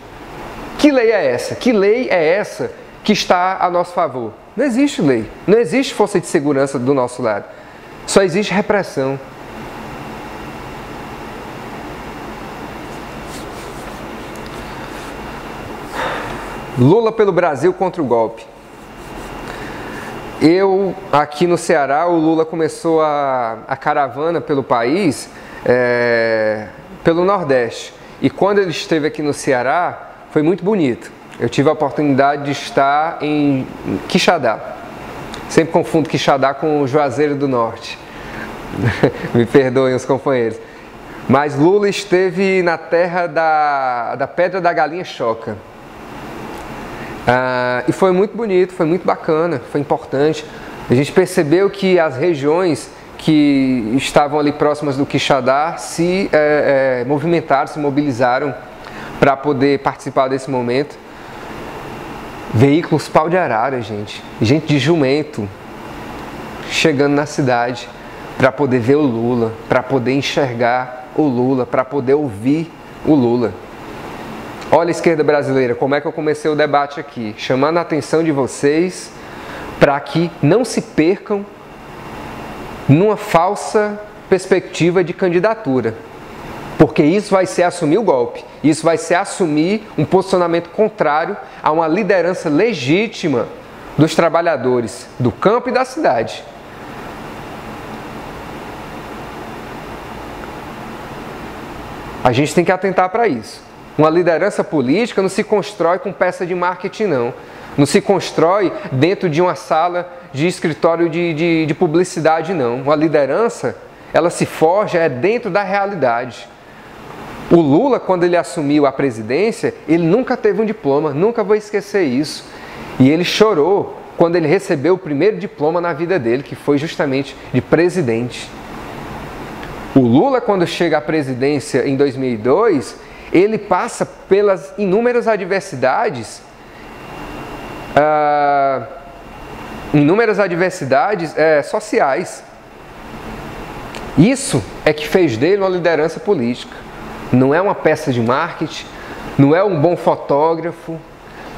Que lei é essa? Que lei é essa que está a nosso favor? Não existe lei, não existe força de segurança do nosso lado. Só existe repressão. Lula pelo Brasil contra o golpe. Aqui no Ceará, o Lula começou a caravana pelo país, pelo Nordeste. E quando ele esteve aqui no Ceará, foi muito bonito. Eu tive a oportunidade de estar em Quixadá. Sempre confundo Quixadá com Juazeiro do Norte. Me perdoem os companheiros. Mas Lula esteve na terra da Pedra da Galinha Choca. E foi muito bonito, foi muito bacana, foi importante. A gente percebeu que as regiões que estavam ali próximas do Quixadá se movimentaram, se mobilizaram para poder participar desse momento. Veículos pau de arara, gente de jumento, chegando na cidade para poder ver o Lula, para poder enxergar o Lula, para poder ouvir o Lula. Olha a esquerda brasileira, como é que eu comecei o debate aqui, chamando a atenção de vocês para que não se percam numa falsa perspectiva de candidatura. Porque isso vai ser assumir o golpe, isso vai ser assumir um posicionamento contrário a uma liderança legítima dos trabalhadores do campo e da cidade. A gente tem que atentar para isso. Uma liderança política não se constrói com peça de marketing, não. Não se constrói dentro de uma sala de escritório de publicidade, não. Uma liderança, ela se forja dentro da realidade. O Lula, quando ele assumiu a presidência, ele nunca teve um diploma, nunca vou esquecer isso. E ele chorou quando ele recebeu o primeiro diploma na vida dele, que foi justamente de presidente. O Lula, quando chega à presidência em 2002, ele passa pelas inúmeras adversidades, sociais. Isso é que fez dele uma liderança política. Não é uma peça de marketing, não é um bom fotógrafo,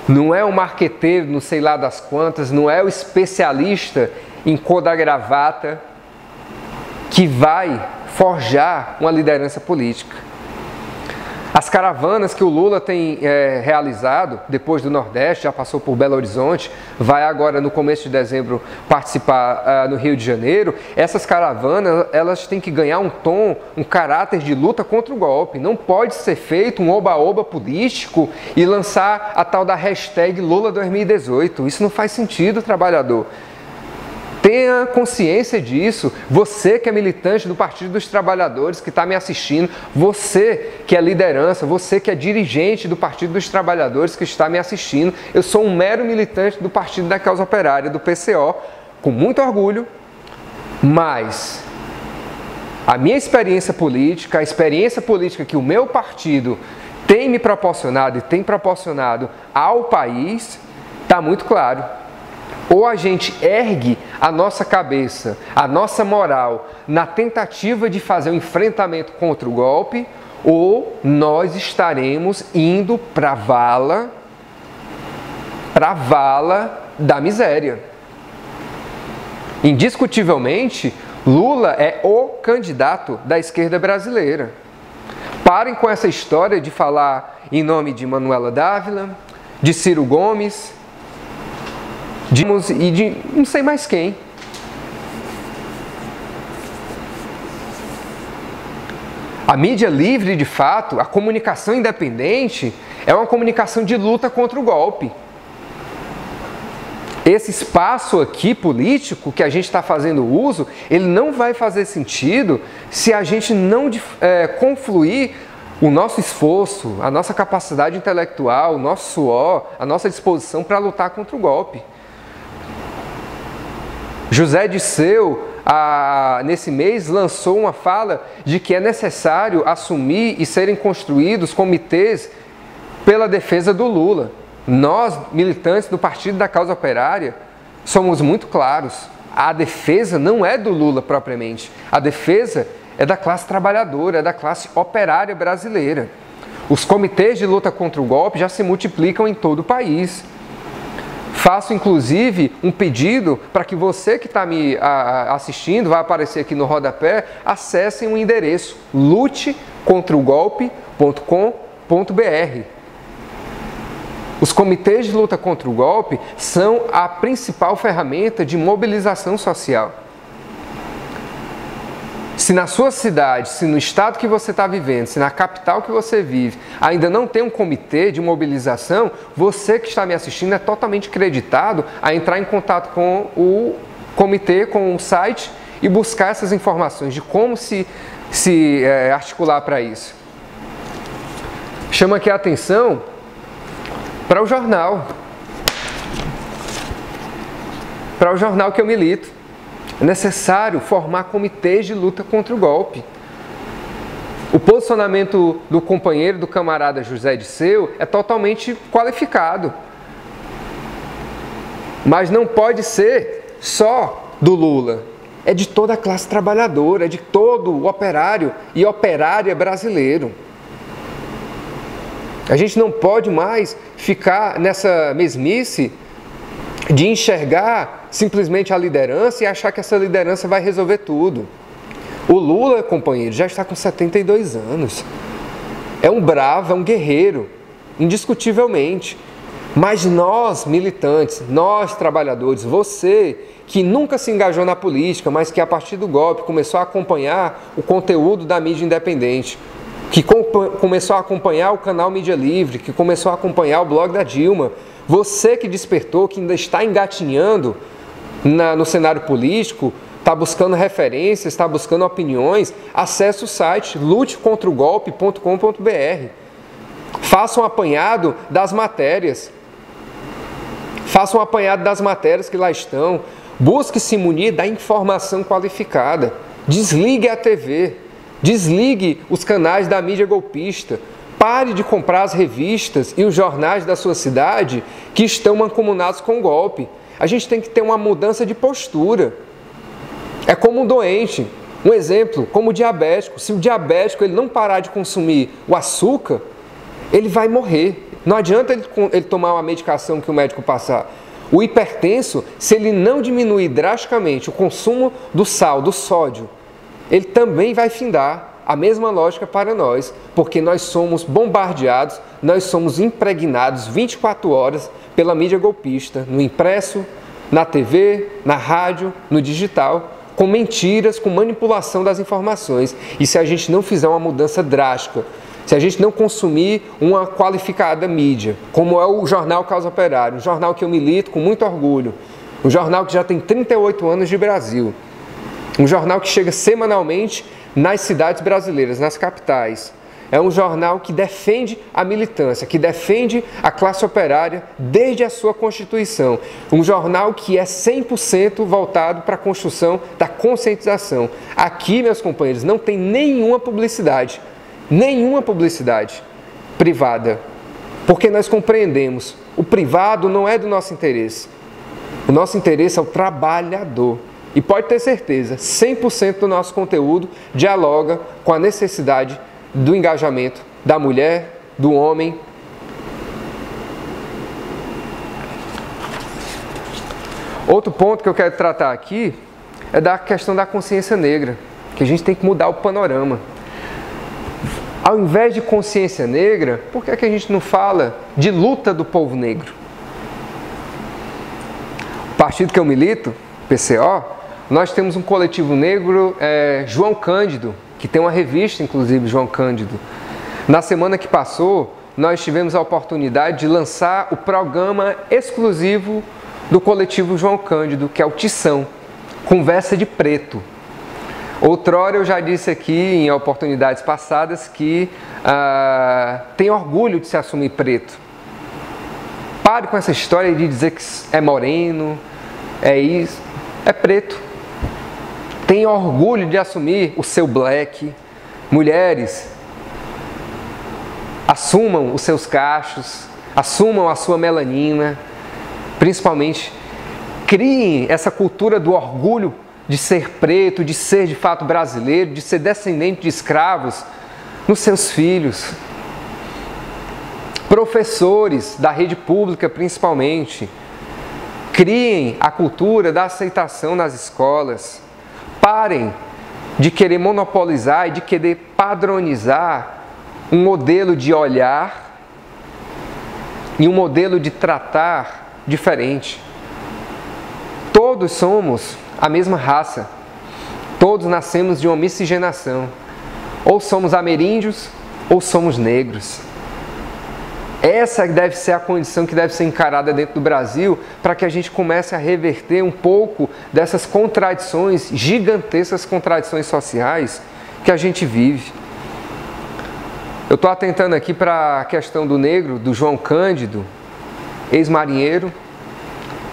não é um marqueteiro, não sei lá das quantas, não é o especialista em cor da gravata que vai forjar uma liderança política. As caravanas que o Lula tem realizado depois do Nordeste, já passou por Belo Horizonte, vai agora no começo de dezembro participar no Rio de Janeiro. Essas caravanas, elas têm que ganhar um tom, um caráter de luta contra o golpe. Não pode ser feito um oba-oba político e lançar a tal da hashtag Lula 2018. Isso não faz sentido, trabalhador. Tenha consciência disso, você que é militante do Partido dos Trabalhadores, que está me assistindo, você que é liderança, você que é dirigente do Partido dos Trabalhadores que está me assistindo, eu sou um mero militante do Partido da Causa Operária, do PCO, com muito orgulho, mas a minha experiência política, a experiência política que o meu partido tem me proporcionado e tem proporcionado ao país, está muito claro. Ou a gente ergue a nossa cabeça, a nossa moral, na tentativa de fazer um enfrentamento contra o golpe, ou nós estaremos indo para a vala da miséria. Indiscutivelmente, Lula é o candidato da esquerda brasileira. Parem com essa história de falar em nome de Manuela Dávila, de Ciro Gomes, e de não sei mais quem. A mídia livre, de fato, a comunicação independente, é uma comunicação de luta contra o golpe. Esse espaço aqui político que a gente está fazendo uso, ele não vai fazer sentido se a gente não confluir o nosso esforço, a nossa capacidade intelectual, o nosso suor, a nossa disposição para lutar contra o golpe. José Dirceu, nesse mês, lançou uma fala de que é necessário assumir e serem construídos comitês pela defesa do Lula. Nós, militantes do Partido da Causa Operária, somos muito claros. A defesa não é do Lula propriamente. A defesa é da classe trabalhadora, é da classe operária brasileira. Os comitês de luta contra o golpe já se multiplicam em todo o país. Faço, inclusive, um pedido para que você que está me assistindo, vai aparecer aqui no rodapé, acessem o endereço lutecontraogolpe.com.br. Os comitês de luta contra o golpe são a principal ferramenta de mobilização social. Se na sua cidade, se no estado que você está vivendo, se na capital que você vive, ainda não tem um comitê de mobilização, você que está me assistindo é totalmente creditado a entrar em contato com o comitê, com o site e buscar essas informações de como se articular para isso. Chamo aqui a atenção para o jornal que eu milito. É necessário formar comitês de luta contra o golpe. O posicionamento do companheiro, do camarada José Dirceu, é totalmente qualificado. Mas não pode ser só do Lula. é de toda a classe trabalhadora, é de todo o operário e operária brasileiro. A gente não pode mais ficar nessa mesmice de enxergar simplesmente a liderança e achar que essa liderança vai resolver tudo. O Lula, companheiro, já está com 72 anos. É um bravo, é um guerreiro, indiscutivelmente. Mas nós, militantes, nós, trabalhadores, você que nunca se engajou na política, mas que a partir do golpe começou a acompanhar o conteúdo da mídia independente, que começou a acompanhar o canal Mídia Livre, que começou a acompanhar o blog da Dilma, você que despertou, que ainda está engatinhando no cenário político, está buscando referências, está buscando opiniões, acesse o site lutecontrogolpe.com.br. Faça um apanhado das matérias. Faça um apanhado das matérias que lá estão. Busque se munir da informação qualificada. Desligue a TV. Desligue os canais da mídia golpista. Pare de comprar as revistas e os jornais da sua cidade que estão mancomunados com o golpe. A gente tem que ter uma mudança de postura. É como um doente. Um exemplo, como o diabético. Se o diabético ele não parar de consumir o açúcar, ele vai morrer. Não adianta ele tomar uma medicação que o médico passar. O hipertenso, se ele não diminuir drasticamente o consumo do sal, do sódio, ele também vai findar. A mesma lógica para nós, porque nós somos bombardeados, nós somos impregnados 24 horas pela mídia golpista, no impresso, na TV, na rádio, no digital, com mentiras, com manipulação das informações. E se a gente não fizer uma mudança drástica, se a gente não consumir uma qualificada mídia, como é o jornal Causa Operária, um jornal que eu milito com muito orgulho, um jornal que já tem 38 anos de Brasil, um jornal que chega semanalmente nas cidades brasileiras, nas capitais. É um jornal que defende a militância, que defende a classe operária desde a sua constituição. Um jornal que é 100% voltado para a construção da conscientização. Aqui, meus companheiros, não tem nenhuma publicidade privada, porque nós compreendemos, o privado não é do nosso interesse. O nosso interesse é o trabalhador. E pode ter certeza, 100% do nosso conteúdo dialoga com a necessidade do engajamento da mulher, do homem. Outro ponto que eu quero tratar aqui é da questão da consciência negra, que a gente tem que mudar o panorama. Ao invés de consciência negra, por que a gente não fala de luta do povo negro? O partido que eu milito, PCO, nós temos um coletivo negro, João Cândido, que tem uma revista, inclusive, João Cândido. Na semana que passou, nós tivemos a oportunidade de lançar o programa exclusivo do coletivo João Cândido, que é o Tição, Conversa de Preto. Outrora eu já disse aqui, em oportunidades passadas, que tem orgulho de se assumir preto. Pare com essa história de dizer que é moreno, é isso, é preto. Tem orgulho de assumir o seu black. Mulheres, assumam os seus cachos, assumam a sua melanina, principalmente criem essa cultura do orgulho de ser preto, de ser de fato brasileiro, de ser descendente de escravos nos seus filhos. Professores da rede pública, principalmente, criem a cultura da aceitação nas escolas. Parem de querer monopolizar e de querer padronizar um modelo de olhar e um modelo de tratar diferente. Todos somos a mesma raça. Todos nascemos de uma miscigenação. Ou somos ameríndios ou somos negros. Essa deve ser a condição que deve ser encarada dentro do Brasil para que a gente comece a reverter um pouco dessas contradições, gigantescas contradições sociais que a gente vive. Eu estou atentando aqui para a questão do negro, do João Cândido, ex-marinheiro,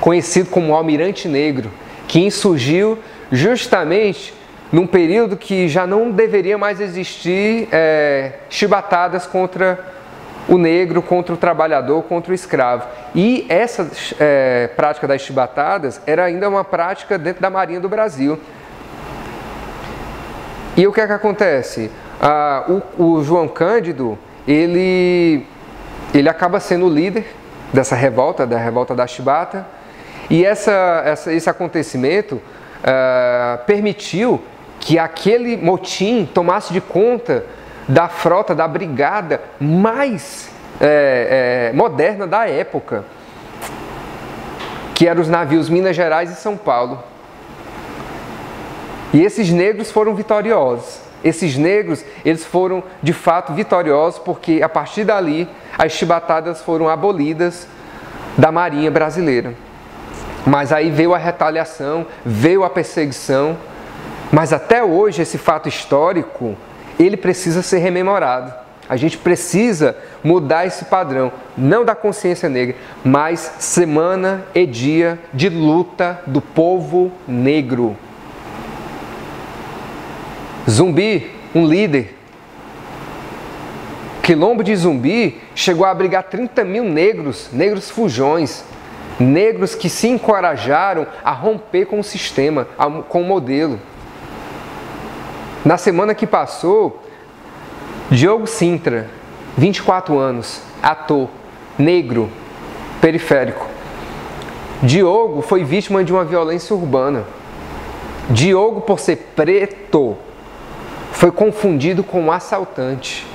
conhecido como Almirante Negro, que insurgiu justamente num período que já não deveria mais existir chibatadas contra o negro, contra o trabalhador, contra o escravo. E essa prática das chibatadas era ainda uma prática dentro da Marinha do Brasil. E o que é que acontece? O João Cândido, ele acaba sendo o líder dessa revolta, da revolta da Chibata, e esse acontecimento permitiu que aquele motim tomasse de conta da frota, da brigada mais moderna da época, que eram os navios Minas Gerais e São Paulo. E esses negros foram vitoriosos. Esses negros, eles foram de fato vitoriosos, porque a partir dali as chibatadas foram abolidas da Marinha brasileira. Mas aí veio a retaliação, veio a perseguição, mas até hoje esse fato histórico, ele precisa ser rememorado. A gente precisa mudar esse padrão, não da consciência negra, mas semana e dia de luta do povo negro. Zumbi, um líder, Quilombo de Zumbi, chegou a abrigar 30 mil negros fujões, negros que se encorajaram a romper com o sistema, com o modelo. Na semana que passou, Diogo Sintra, 24 anos, ator, negro, periférico. Diogo foi vítima de uma violência urbana. Diogo, por ser preto, foi confundido com um assaltante.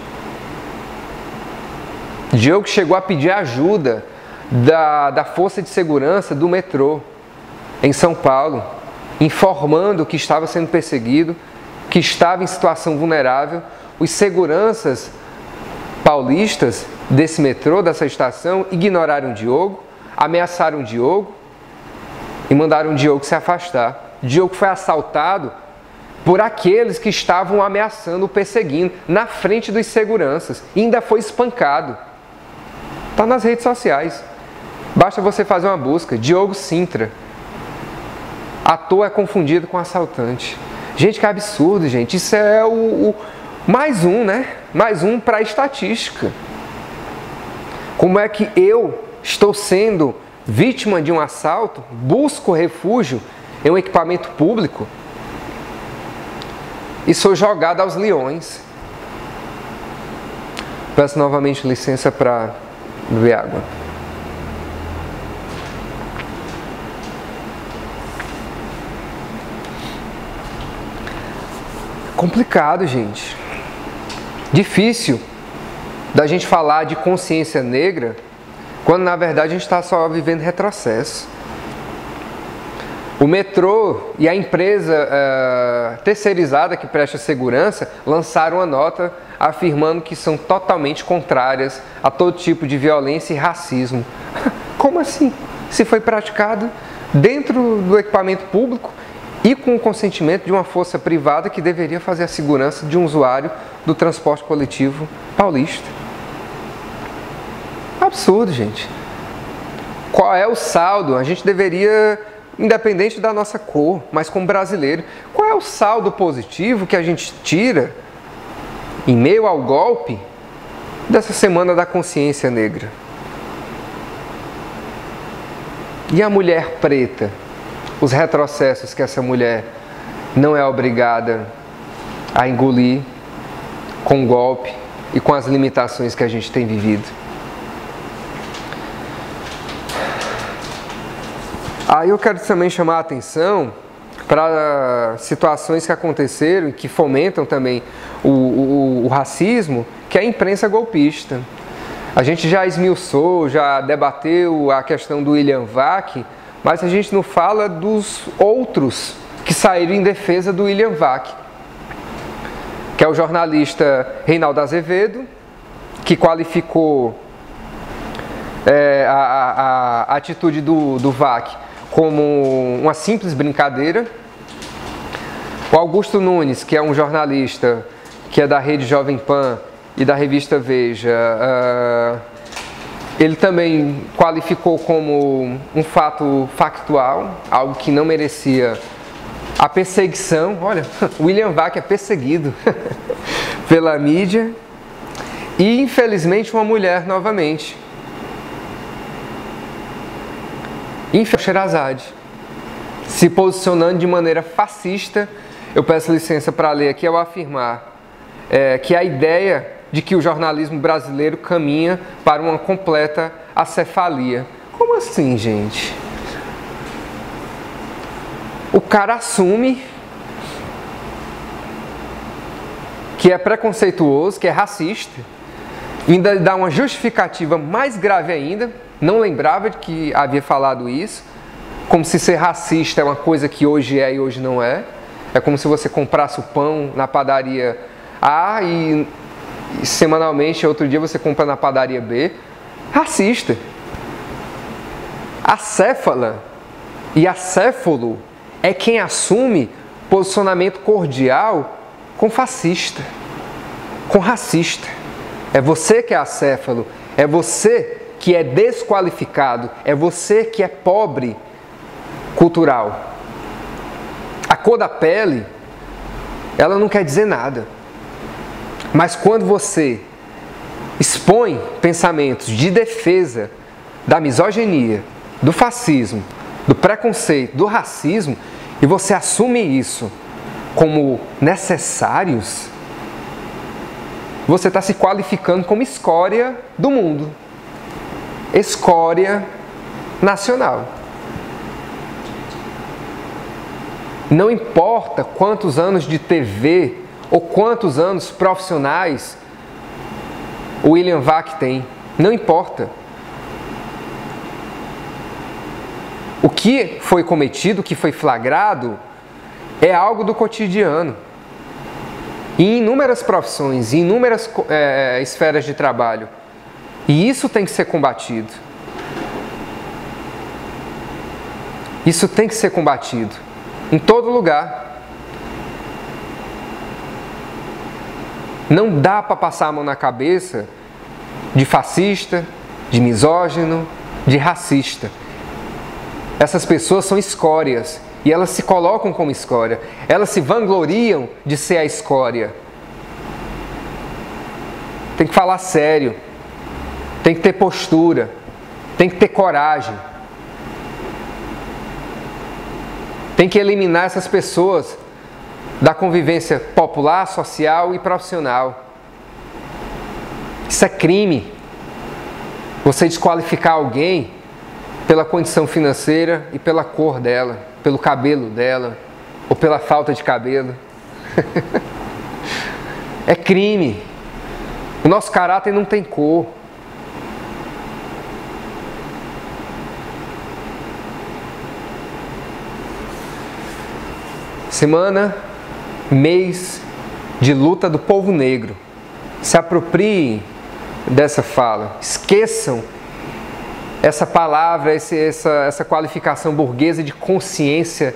Diogo chegou a pedir ajuda da força de segurança do metrô em São Paulo, informando que estava sendo perseguido, que estava em situação vulnerável. Os seguranças paulistas desse metrô, dessa estação, ignoraram Diogo, ameaçaram Diogo e mandaram Diogo se afastar. Diogo foi assaltado por aqueles que estavam ameaçando, perseguindo, na frente dos seguranças. E ainda foi espancado. Está nas redes sociais. Basta você fazer uma busca. Diogo Sintra. Ator é confundido com assaltante. Gente, que absurdo, gente. Isso é mais um, né? Mais um para a estatística. Como é que eu estou sendo vítima de um assalto, busco refúgio em um equipamento público e sou jogado aos leões? Peço novamente licença para beber água. Complicado, gente. Difícil da gente falar de consciência negra quando na verdade a gente está só vivendo retrocesso. O metrô e a empresa terceirizada que presta segurança lançaram uma nota afirmando que são totalmente contrárias a todo tipo de violência e racismo. Como assim? Se foi praticado dentro do equipamento público e com o consentimento de uma força privada que deveria fazer a segurança de um usuário do transporte coletivo paulista. Absurdo, gente. Qual é o saldo? A gente deveria, independente da nossa cor, mas como brasileiro, qual é o saldo positivo que a gente tira em meio ao golpe dessa Semana da Consciência Negra? E a mulher preta? Os retrocessos que essa mulher não é obrigada a engolir com o golpe e com as limitações que a gente tem vivido. Aí eu quero também chamar a atenção para situações que aconteceram e que fomentam também o racismo, que é a imprensa golpista. A gente já esmiuçou, já debateu a questão do William Vac, mas a gente não fala dos outros que saíram em defesa do William Vac, que é o jornalista Reinaldo Azevedo, que qualificou a atitude do Vac como uma simples brincadeira. O Augusto Nunes, que é um jornalista que é da Rede Jovem Pan e da revista Veja, ele também qualificou como um fato factual, algo que não merecia a perseguição. Olha, William Vac é perseguido pela mídia. E, infelizmente, uma mulher novamente. Sherazade, se posicionando de maneira fascista eu peço licença para ler aqui ao afirmar que a ideia de que o jornalismo brasileiro caminha para uma completa acefalia. Como assim, gente? O cara assume que é preconceituoso, que é racista, ainda dá uma justificativa mais grave ainda, não lembrava de que havia falado isso, como se ser racista é uma coisa que hoje é e hoje não é. É como se você comprasse o pão na padaria A e semanalmente, outro dia você compra na padaria B. Racista. Acéfala e acéfalo é quem assume posicionamento cordial com fascista, com racista. É você que é acéfalo, é você que é desqualificado, é você que é pobre cultural. A cor da pele, ela não quer dizer nada. Mas quando você expõe pensamentos de defesa da misoginia, do fascismo, do preconceito, do racismo, e você assume isso como necessários, você está se qualificando como escória do mundo. Escória nacional. Não importa quantos anos de TV ou quantos anos profissionais o William Vac tem, não importa. O que foi cometido, o que foi flagrado, é algo do cotidiano. Em inúmeras profissões, em inúmeras esferas de trabalho. E isso tem que ser combatido. Isso tem que ser combatido. Em todo lugar. Não dá para passar a mão na cabeça de fascista, de misógino, de racista. Essas pessoas são escórias e elas se colocam como escória. Elas se vangloriam de ser a escória. Tem que falar sério. Tem que ter postura. Tem que ter coragem. Tem que eliminar essas pessoas da convivência popular, social e profissional. Isso é crime. Você desqualificar alguém pela condição financeira e pela cor dela, pelo cabelo dela, ou pela falta de cabelo. É crime. O nosso caráter não tem cor. Semana, mês de luta do povo negro. Se apropriem dessa fala. Esqueçam essa palavra, essa qualificação burguesa de consciência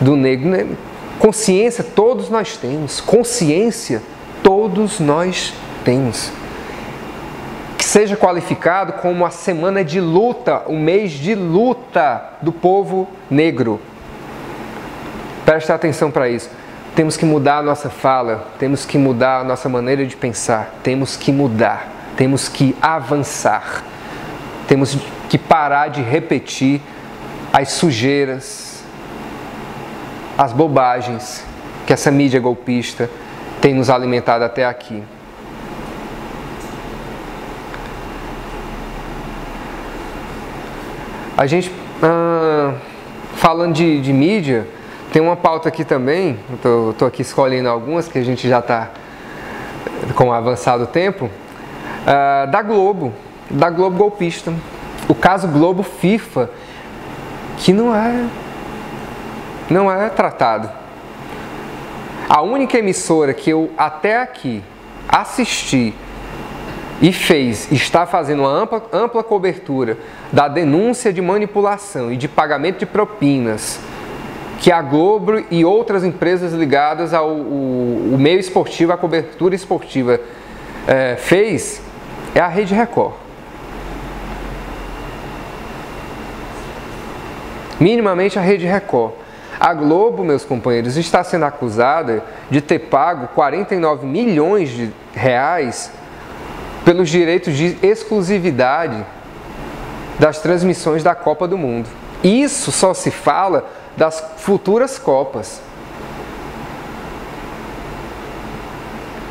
do negro. Consciência todos nós temos. Consciência todos nós temos. Que seja qualificado como a semana de luta, o mês de luta do povo negro. Preste atenção para isso. Temos que mudar a nossa fala, temos que mudar a nossa maneira de pensar, temos que mudar, temos que avançar, temos que parar de repetir as sujeiras, as bobagens que essa mídia golpista tem nos alimentado até aqui. A gente, falando de mídia, tem uma pauta aqui também, estou aqui escolhendo algumas, que a gente já está com um avançado tempo, da Globo golpista. O caso Globo FIFA, que não é tratado. A única emissora que eu até aqui assisti e está fazendo uma ampla cobertura da denúncia de manipulação e de pagamento de propinas que a Globo e outras empresas ligadas ao meio esportivo, à cobertura esportiva, fez, é a Rede Record. Minimamente a Rede Record. A Globo, meus companheiros, está sendo acusada de ter pago 49 milhões de reais pelos direitos de exclusividade das transmissões da Copa do Mundo. Isso só se fala das futuras Copas.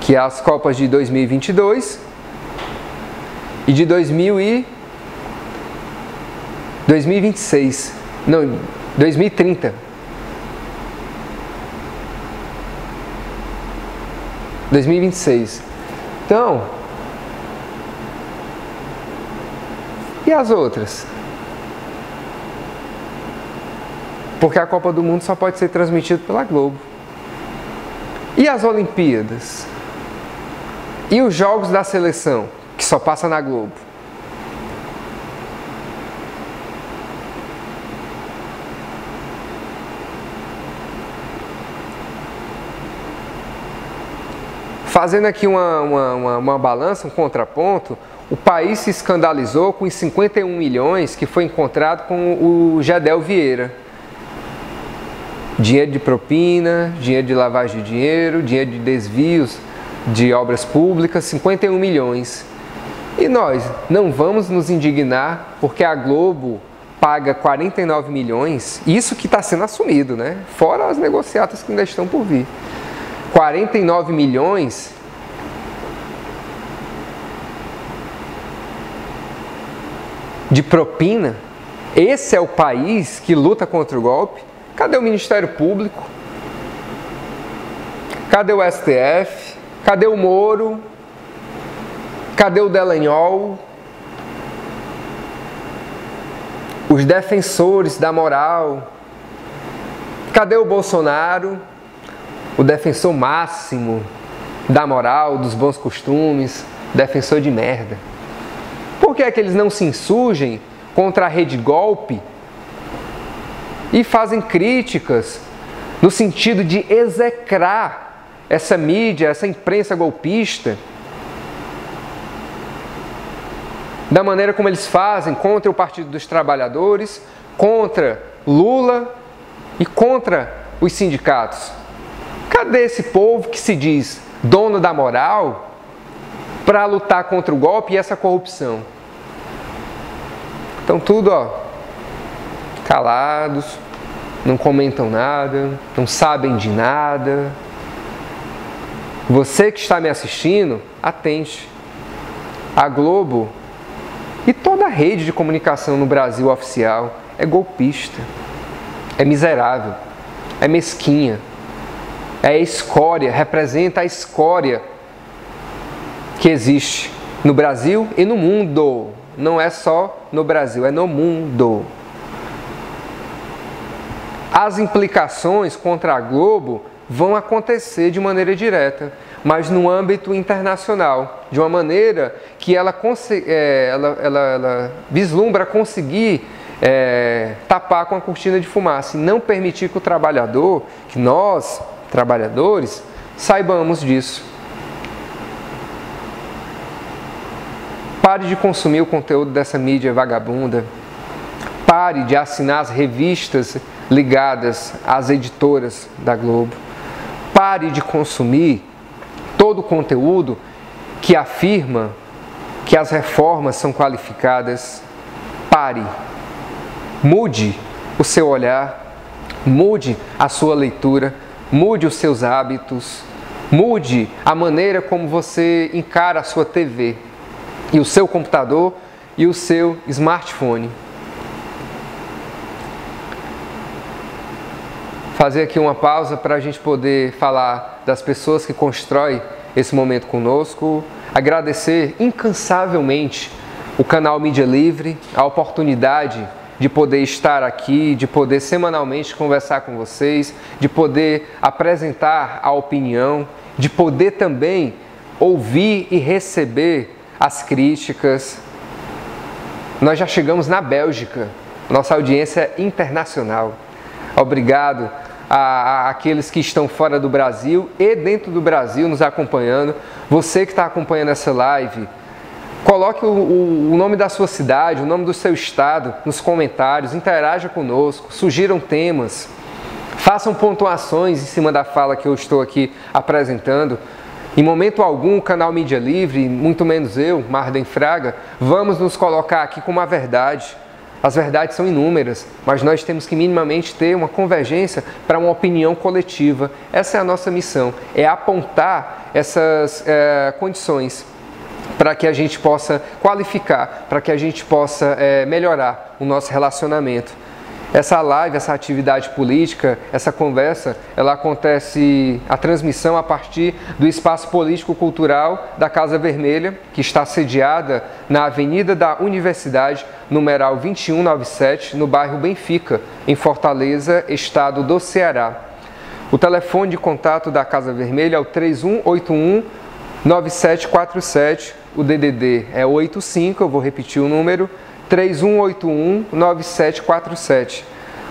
que é as Copas de 2022 e de 2026, não, 2030. 2026. Então, e as outras? Porque a Copa do Mundo só pode ser transmitida pela Globo. E as Olimpíadas? E os Jogos da Seleção, que só passa na Globo? Fazendo aqui uma balança, um contraponto, o país se escandalizou com os 51 milhões que foi encontrado com o Gedel Vieira. Dinheiro de propina, dinheiro de lavagem de dinheiro, dinheiro de desvios de obras públicas, 51 milhões. E nós não vamos nos indignar porque a Globo paga 49 milhões, isso que está sendo assumido, né? Fora as negociatas que ainda estão por vir. 49 milhões de propina. Esse é o país que luta contra o golpe? Cadê o Ministério Público? Cadê o STF? Cadê o Moro? Cadê o Dallagnol? Os defensores da moral? Cadê o Bolsonaro? O defensor máximo da moral, dos bons costumes, defensor de merda. Por que é que eles não se insurgem contra a rede golpe e fazem críticas no sentido de execrar essa mídia, essa imprensa golpista, da maneira como eles fazem contra o Partido dos Trabalhadores, contra Lula e contra os sindicatos? Cadê esse povo que se diz dono da moral para lutar contra o golpe e essa corrupção? Então tudo, calados, não comentam nada, não sabem de nada. Você que está me assistindo, atente. A Globo e toda a rede de comunicação no Brasil oficial é golpista, é miserável, é mesquinha, é escória, representa a escória que existe no Brasil e no mundo. Não é só no Brasil, é no mundo. As implicações contra a Globo vão acontecer de maneira direta, mas no âmbito internacional, de uma maneira que ela vislumbra conseguir tapar com a cortina de fumaça e não permitir que o trabalhador, que nós, trabalhadores, saibamos disso. Pare de consumir o conteúdo dessa mídia vagabunda. Pare de assinar as revistas ligadas às editoras da Globo. Pare de consumir todo o conteúdo que afirma que as reformas são qualificadas. Pare. Mude o seu olhar. Mude a sua leitura. Mude os seus hábitos. Mude a maneira como você encara a sua TV e o seu computador e o seu smartphone. Fazer aqui uma pausa para a gente poder falar das pessoas que constroem esse momento conosco. Agradecer incansavelmente o canal Mídia Livre, a oportunidade de poder estar aqui, de poder semanalmente conversar com vocês, de poder apresentar a opinião, de poder também ouvir e receber as críticas. Nós já chegamos na Bélgica, nossa audiência é internacional. Obrigado àqueles que estão fora do Brasil e dentro do Brasil nos acompanhando. Você que está acompanhando essa live, coloque o nome da sua cidade, o nome do seu estado nos comentários, interaja conosco, sugiram temas, façam pontuações em cima da fala que eu estou aqui apresentando. Em momento algum, o canal Mídia Livre, muito menos eu, Marden Fraga, vamos nos colocar aqui com uma verdade. as verdades são inúmeras, mas nós temos que minimamente ter uma convergência para uma opinião coletiva. Essa é a nossa missão, é apontar essas condições para que a gente possa qualificar, para que a gente possa melhorar o nosso relacionamento. Essa live, essa atividade política, essa conversa, ela acontece, a transmissão a partir do espaço político-cultural da Casa Vermelha, que está sediada na Avenida da Universidade, numeral 2197, no bairro Benfica, em Fortaleza, estado do Ceará. O telefone de contato da Casa Vermelha é o 3181-9747, o DDD é 85, eu vou repetir o número, 3181-9747.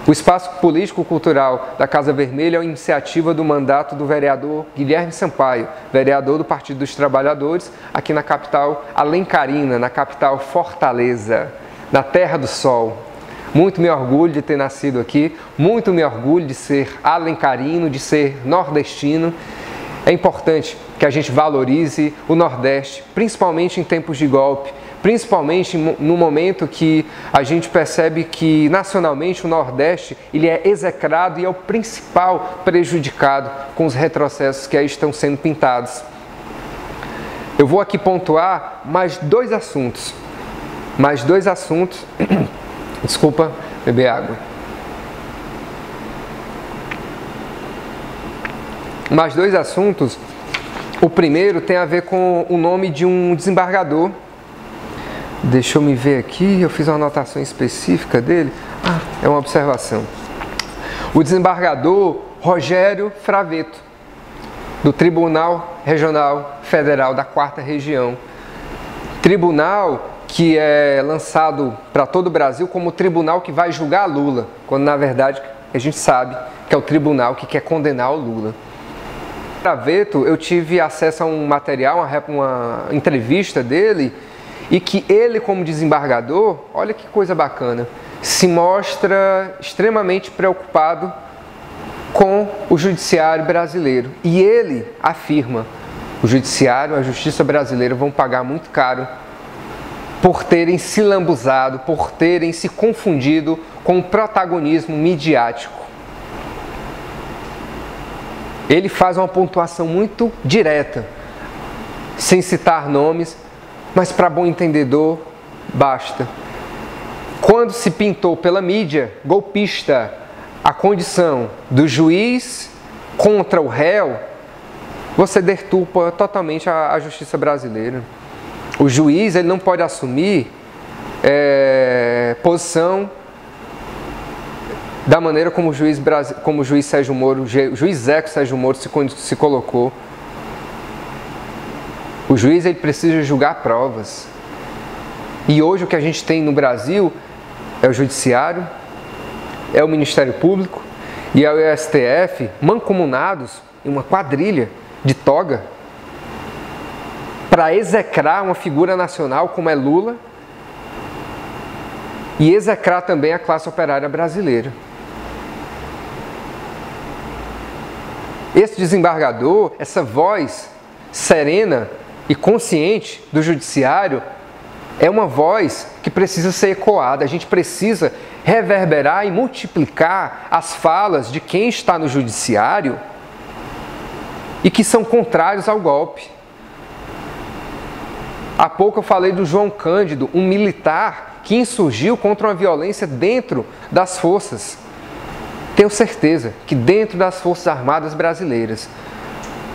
O Espaço Político-Cultural da Casa Vermelha é uma iniciativa do mandato do vereador Guilherme Sampaio, vereador do Partido dos Trabalhadores, aqui na capital alencarina, na capital Fortaleza, na Terra do Sol. Muito me orgulho de ter nascido aqui, muito me orgulho de ser alencarino, de ser nordestino. É importante que a gente valorize o Nordeste, principalmente em tempos de golpe, principalmente no momento que a gente percebe que nacionalmente o Nordeste ele é execrado e é o principal prejudicado com os retrocessos que aí estão sendo pintados. Eu vou aqui pontuar mais dois assuntos. Desculpa, beber água. Mais dois assuntos. O primeiro tem a ver com o nome de um desembargador. Deixa eu me ver aqui, eu fiz uma anotação específica dele. É uma observação. O desembargador Rogério Fravetto, do Tribunal Regional Federal da 4ª Região. Tribunal que é lançado para todo o Brasil como o tribunal que vai julgar Lula, quando na verdade a gente sabe que é o tribunal que quer condenar o Lula. Fravetto, eu tive acesso a um material, uma entrevista dele, e que ele, como desembargador, olha que coisa bacana, se mostra extremamente preocupado com o judiciário brasileiro. E ele afirma, o judiciário, a justiça brasileira vão pagar muito caro por terem se lambuzado, por terem se confundido com o protagonismo midiático. Ele faz uma pontuação muito direta, sem citar nomes, mas para bom entendedor, basta. Quando se pintou pela mídia golpista a condição do juiz contra o réu, você deturpa totalmente a justiça brasileira. O juiz ele não pode assumir posição da maneira como o juiz Sérgio Moro, o juiz Eco Sérgio Moro se colocou. O juiz ele precisa julgar provas. E hoje o que a gente tem no Brasil é o Judiciário, é o Ministério Público e é o STF mancomunados em uma quadrilha de toga para execrar uma figura nacional como é Lula e execrar também a classe operária brasileira. Esse desembargador, essa voz serena e consciente do judiciário, é uma voz que precisa ser ecoada. A gente precisa reverberar e multiplicar as falas de quem está no judiciário e que são contrários ao golpe. Há pouco eu falei do João Cândido, um militar que insurgiu contra uma violência dentro das forças. Tenho certeza que dentro das Forças Armadas brasileiras,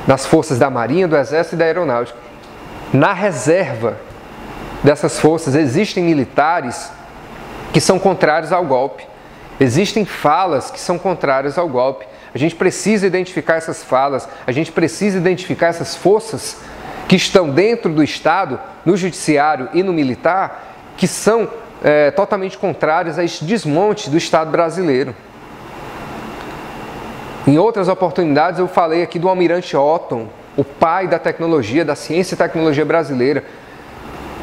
nas forças da Marinha, do Exército e da Aeronáutica, na reserva dessas forças existem militares que são contrários ao golpe. Existem falas que são contrárias ao golpe. A gente precisa identificar essas falas, a gente precisa identificar essas forças que estão dentro do Estado, no judiciário e no militar, que são totalmente contrárias a esse desmonte do Estado brasileiro. Em outras oportunidades eu falei aqui do almirante Otton, o pai da tecnologia, da ciência e tecnologia brasileira.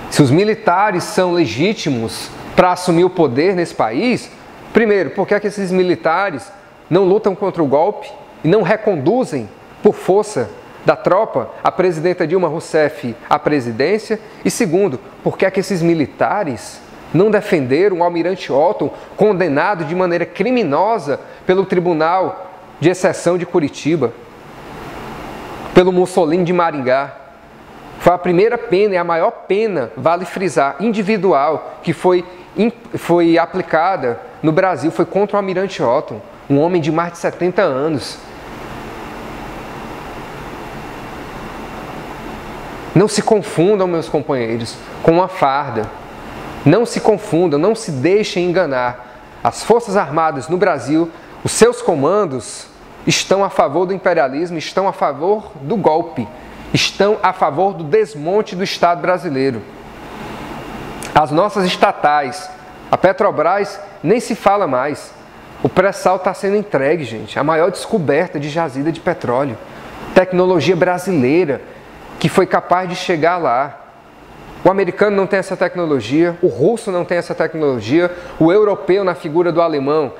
Se os militares são legítimos para assumir o poder nesse país, primeiro, por que é que esses militares não lutam contra o golpe e não reconduzem por força da tropa a presidenta Dilma Rousseff à presidência? E segundo, por que é que esses militares não defenderam o almirante Otton, condenado de maneira criminosa pelo Tribunal de Exceção de Curitiba, pelo Mussolini de Maringá. Foi a primeira pena e a maior pena, vale frisar, individual, que foi aplicada no Brasil, foi contra o almirante Otton, um homem de mais de 70 anos. Não se confundam, meus companheiros, com uma farda. Não se confundam, não se deixem enganar. As Forças Armadas no Brasil, os seus comandos estão a favor do imperialismo, estão a favor do golpe, estão a favor do desmonte do Estado brasileiro. As nossas estatais, a Petrobras, nem se fala mais. O pré-sal está sendo entregue, gente. A maior descoberta de jazida de petróleo. Tecnologia brasileira que foi capaz de chegar lá. O americano não tem essa tecnologia, o russo não tem essa tecnologia, o europeu, na figura do alemão,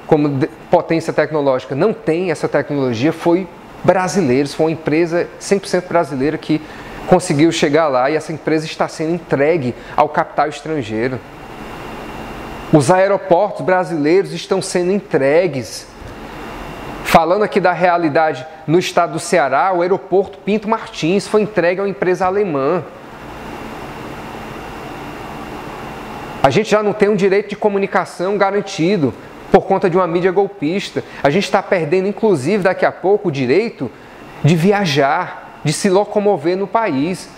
como potência tecnológica, não tem essa tecnologia. Foi brasileiros, foi uma empresa 100% brasileira que conseguiu chegar lá, e essa empresa está sendo entregue ao capital estrangeiro. Os aeroportos brasileiros estão sendo entregues. Falando aqui da realidade no estado do Ceará, o aeroporto Pinto Martins foi entregue a uma empresa alemã. A gente já não tem um direito de comunicação garantido por conta de uma mídia golpista. A gente está perdendo, inclusive, daqui a pouco, o direito de viajar, de se locomover no país.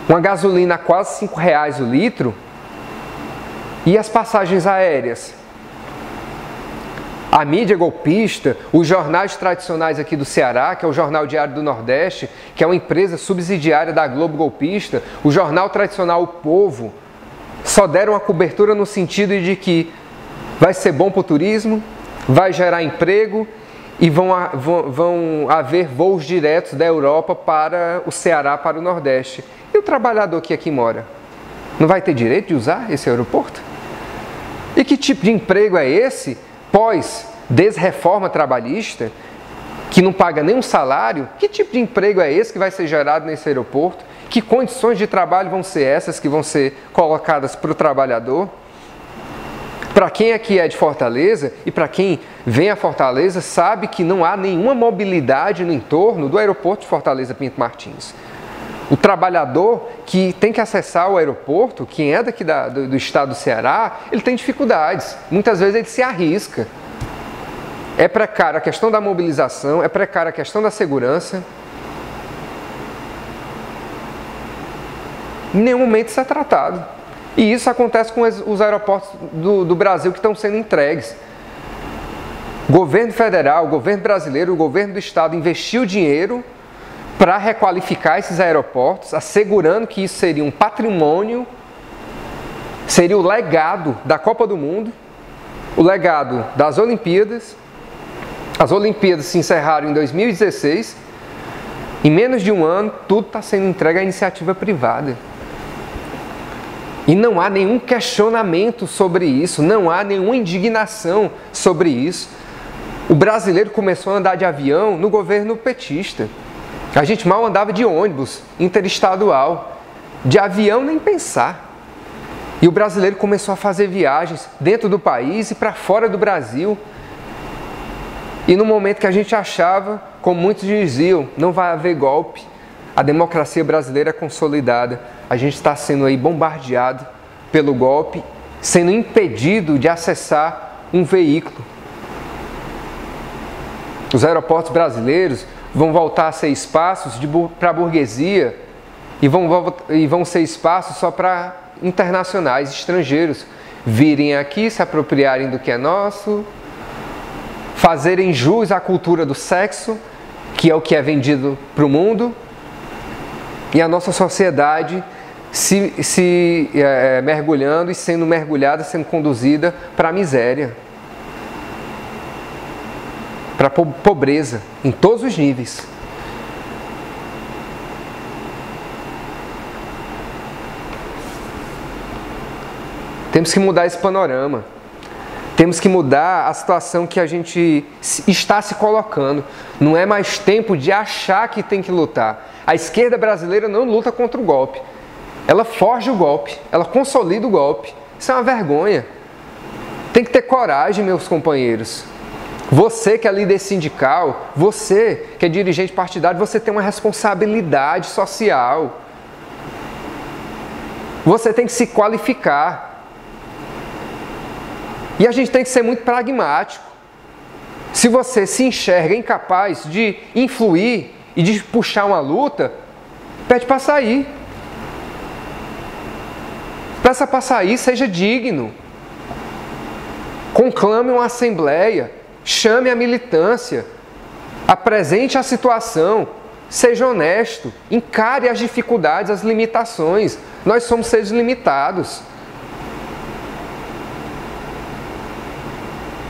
Uma gasolina a quase R$5 o litro. E as passagens aéreas? A mídia golpista, os jornais tradicionais aqui do Ceará, que é o Jornal Diário do Nordeste, que é uma empresa subsidiária da Globo golpista, o jornal tradicional O Povo, só deram a cobertura no sentido de que vai ser bom para o turismo, vai gerar emprego e vão haver voos diretos da Europa para o Ceará, para o Nordeste. E o trabalhador que aqui mora? Não vai ter direito de usar esse aeroporto? E que tipo de emprego é esse, pós-desreforma trabalhista, que não paga nenhum salário? Que tipo de emprego é esse que vai ser gerado nesse aeroporto? Que condições de trabalho vão ser essas que vão ser colocadas para o trabalhador? Para quem aqui é de Fortaleza e para quem vem a Fortaleza, sabe que não há nenhuma mobilidade no entorno do aeroporto de Fortaleza Pinto Martins. O trabalhador que tem que acessar o aeroporto, quem é daqui do estado do Ceará, ele tem dificuldades. Muitas vezes ele se arrisca. É precária a questão da mobilização, é precária a questão da segurança. Em nenhum momento isso é tratado. E isso acontece com os aeroportos do Brasil que estão sendo entregues. O governo federal, o governo brasileiro, o governo do estado investiu dinheiro para requalificar esses aeroportos, assegurando que isso seria um patrimônio, seria o legado da Copa do Mundo, o legado das Olimpíadas. As Olimpíadas se encerraram em 2016. Em menos de um ano, tudo está sendo entregue à iniciativa privada. E não há nenhum questionamento sobre isso, não há nenhuma indignação sobre isso. O brasileiro começou a andar de avião no governo petista. A gente mal andava de ônibus interestadual, de avião nem pensar. E o brasileiro começou a fazer viagens dentro do país e para fora do Brasil. E no momento que a gente achava, como muitos diziam, não vai haver golpe, a democracia brasileira é consolidada, a gente está sendo aí bombardeado pelo golpe, sendo impedido de acessar um veículo. Os aeroportos brasileiros vão voltar a ser espaços para a burguesia e vão ser espaços só para internacionais, estrangeiros, virem aqui, se apropriarem do que é nosso, fazerem jus à cultura do sexo, que é o que é vendido para o mundo, e a nossa sociedade mergulhando e sendo mergulhada, sendo conduzida para a miséria, para a pobreza, em todos os níveis. Temos que mudar esse panorama. Temos que mudar a situação que a gente está se colocando. Não é mais tempo de achar que tem que lutar. A esquerda brasileira não luta contra o golpe. Ela forja o golpe, ela consolida o golpe. Isso é uma vergonha. Tem que ter coragem, meus companheiros. Você que é líder sindical, você que é dirigente partidário, você tem uma responsabilidade social. Você tem que se qualificar. E a gente tem que ser muito pragmático. Se você se enxerga incapaz de influir e de puxar uma luta, pede para sair. Peça para sair, seja digno. Conclame uma assembleia, chame a militância, apresente a situação, seja honesto, encare as dificuldades, as limitações. Nós somos seres limitados.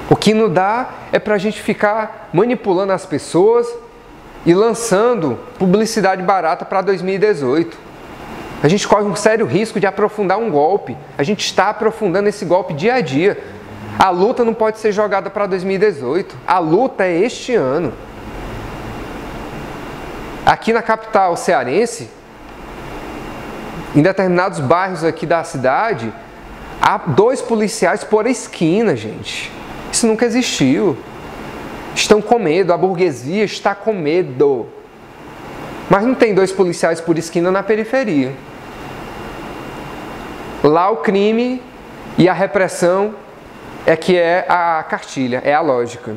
O que não dá é para a gente ficar manipulando as pessoas e lançando publicidade barata para 2018. A gente corre um sério risco de aprofundar um golpe. A gente está aprofundando esse golpe dia a dia. A luta não pode ser jogada para 2018. A luta é este ano. Aqui na capital cearense, em determinados bairros aqui da cidade, há 2 policiais por esquina, gente. Isso nunca existiu. Estão com medo, a burguesia está com medo. Mas não tem 2 policiais por esquina na periferia. Lá o crime e a repressão é que é a cartilha, é a lógica.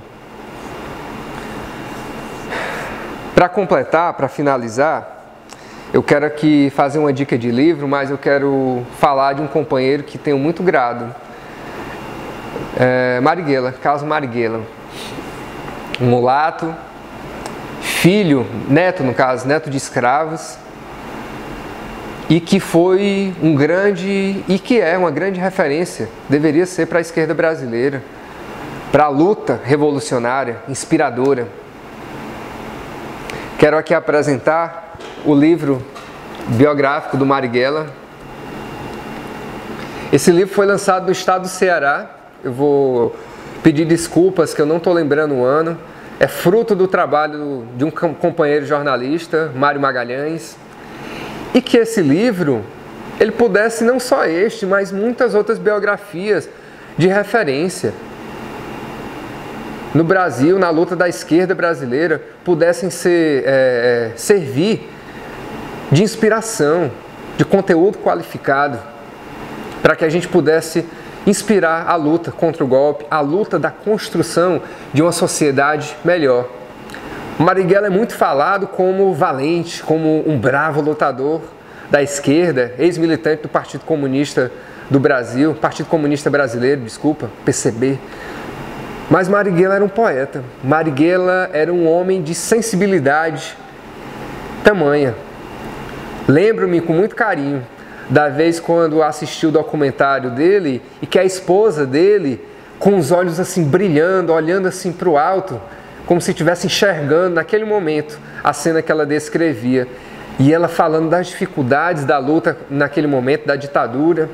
Para completar, para finalizar, eu quero aqui fazer uma dica de livro, mas eu quero falar de um companheiro que tenho muito grado. Marighella, Carlos Marighella. Um mulato, filho, neto no caso, neto de escravos, e que foi um grande, e que é uma grande referência, deveria ser para a esquerda brasileira, para a luta revolucionária, inspiradora. Quero aqui apresentar o livro biográfico do Marighella. Esse livro foi lançado no estado do Ceará. Eu vou pedir desculpas que eu não estou lembrando o ano. É fruto do trabalho de um companheiro jornalista, Mário Magalhães. E que esse livro, ele pudesse não só este, mas muitas outras biografias de referência no Brasil, na luta da esquerda brasileira, pudessem servir de inspiração, de conteúdo qualificado, para que a gente pudesse inspirar a luta contra o golpe, a luta da construção de uma sociedade melhor. Marighella é muito falado como valente, como um bravo lutador da esquerda, ex-militante do Partido Comunista do Brasil, Partido Comunista Brasileiro, desculpa, PCB. Mas Marighella era um poeta. Marighella era um homem de sensibilidade tamanha. Lembro-me com muito carinho da vez quando assisti o documentário dele e que a esposa dele, com os olhos assim brilhando, olhando assim para o alto, como se estivesse enxergando naquele momento a cena que ela descrevia. E ela falando das dificuldades da luta naquele momento, da ditadura,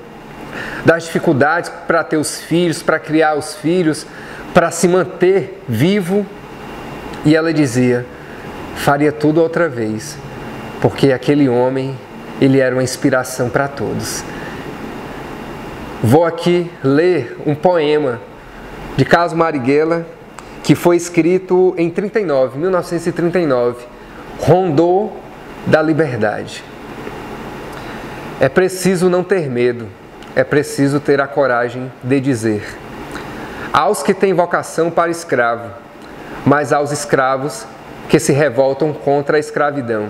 das dificuldades para ter os filhos, para criar os filhos, para se manter vivo. E ela dizia, faria tudo outra vez, porque aquele homem, ele era uma inspiração para todos. Vou aqui ler um poema de Carlos Marighella, que foi escrito em 1939, Rondô da Liberdade. É preciso não ter medo, é preciso ter a coragem de dizer. Aos que têm vocação para escravo, mas aos escravos que se revoltam contra a escravidão.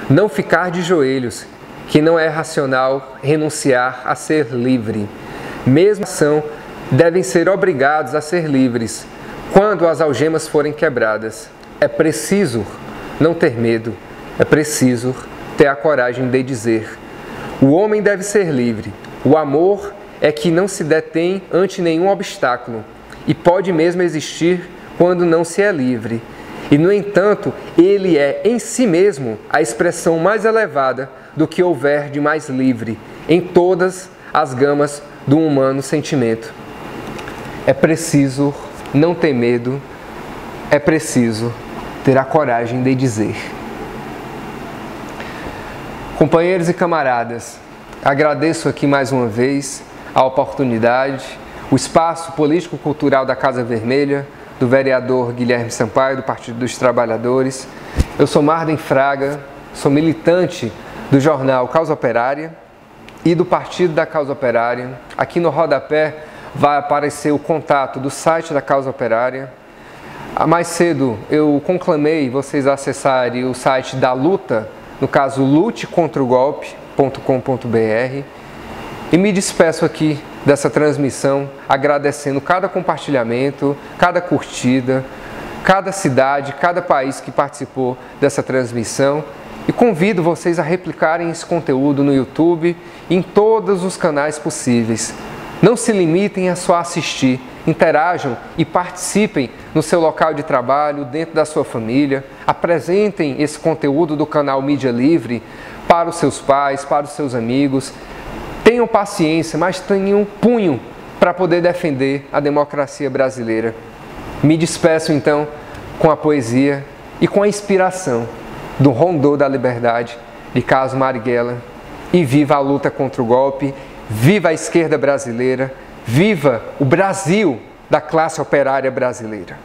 Não ficar de joelhos, que não é racional renunciar a ser livre. Mesmo assim, devem ser obrigados a ser livres, quando as algemas forem quebradas. É preciso não ter medo, é preciso ter a coragem de dizer. O homem deve ser livre, o amor é que não se detém ante nenhum obstáculo, e pode mesmo existir quando não se é livre. E, no entanto, ele é em si mesmo a expressão mais elevada do que houver de mais livre em todas as gamas do humano sentimento. É preciso não ter medo, é preciso ter a coragem de dizer. Companheiros e camaradas, agradeço aqui mais uma vez a oportunidade, o espaço político-cultural da Casa Vermelha, do vereador Guilherme Sampaio, do Partido dos Trabalhadores. Eu sou Marden Fraga, sou militante do jornal Causa Operária e do Partido da Causa Operária. Aqui no rodapé vai aparecer o contato do site da Causa Operária. Mais cedo eu conclamei vocês a acessarem o site da luta, no caso lutecontrogolpe.com.br, e me despeço aqui dessa transmissão agradecendo cada compartilhamento, cada curtida, cada cidade, cada país que participou dessa transmissão, e convido vocês a replicarem esse conteúdo no YouTube e em todos os canais possíveis. Não se limitem a só assistir, interajam e participem no seu local de trabalho, dentro da sua família. Apresentem esse conteúdo do canal Mídia Livre para os seus pais, para os seus amigos. Tenham paciência, mas tenham punho para poder defender a democracia brasileira. Me despeço então com a poesia e com a inspiração do Rondô da Liberdade, de Carlos Marighella. E viva a luta contra o golpe! Viva a esquerda brasileira, viva o Brasil da classe operária brasileira.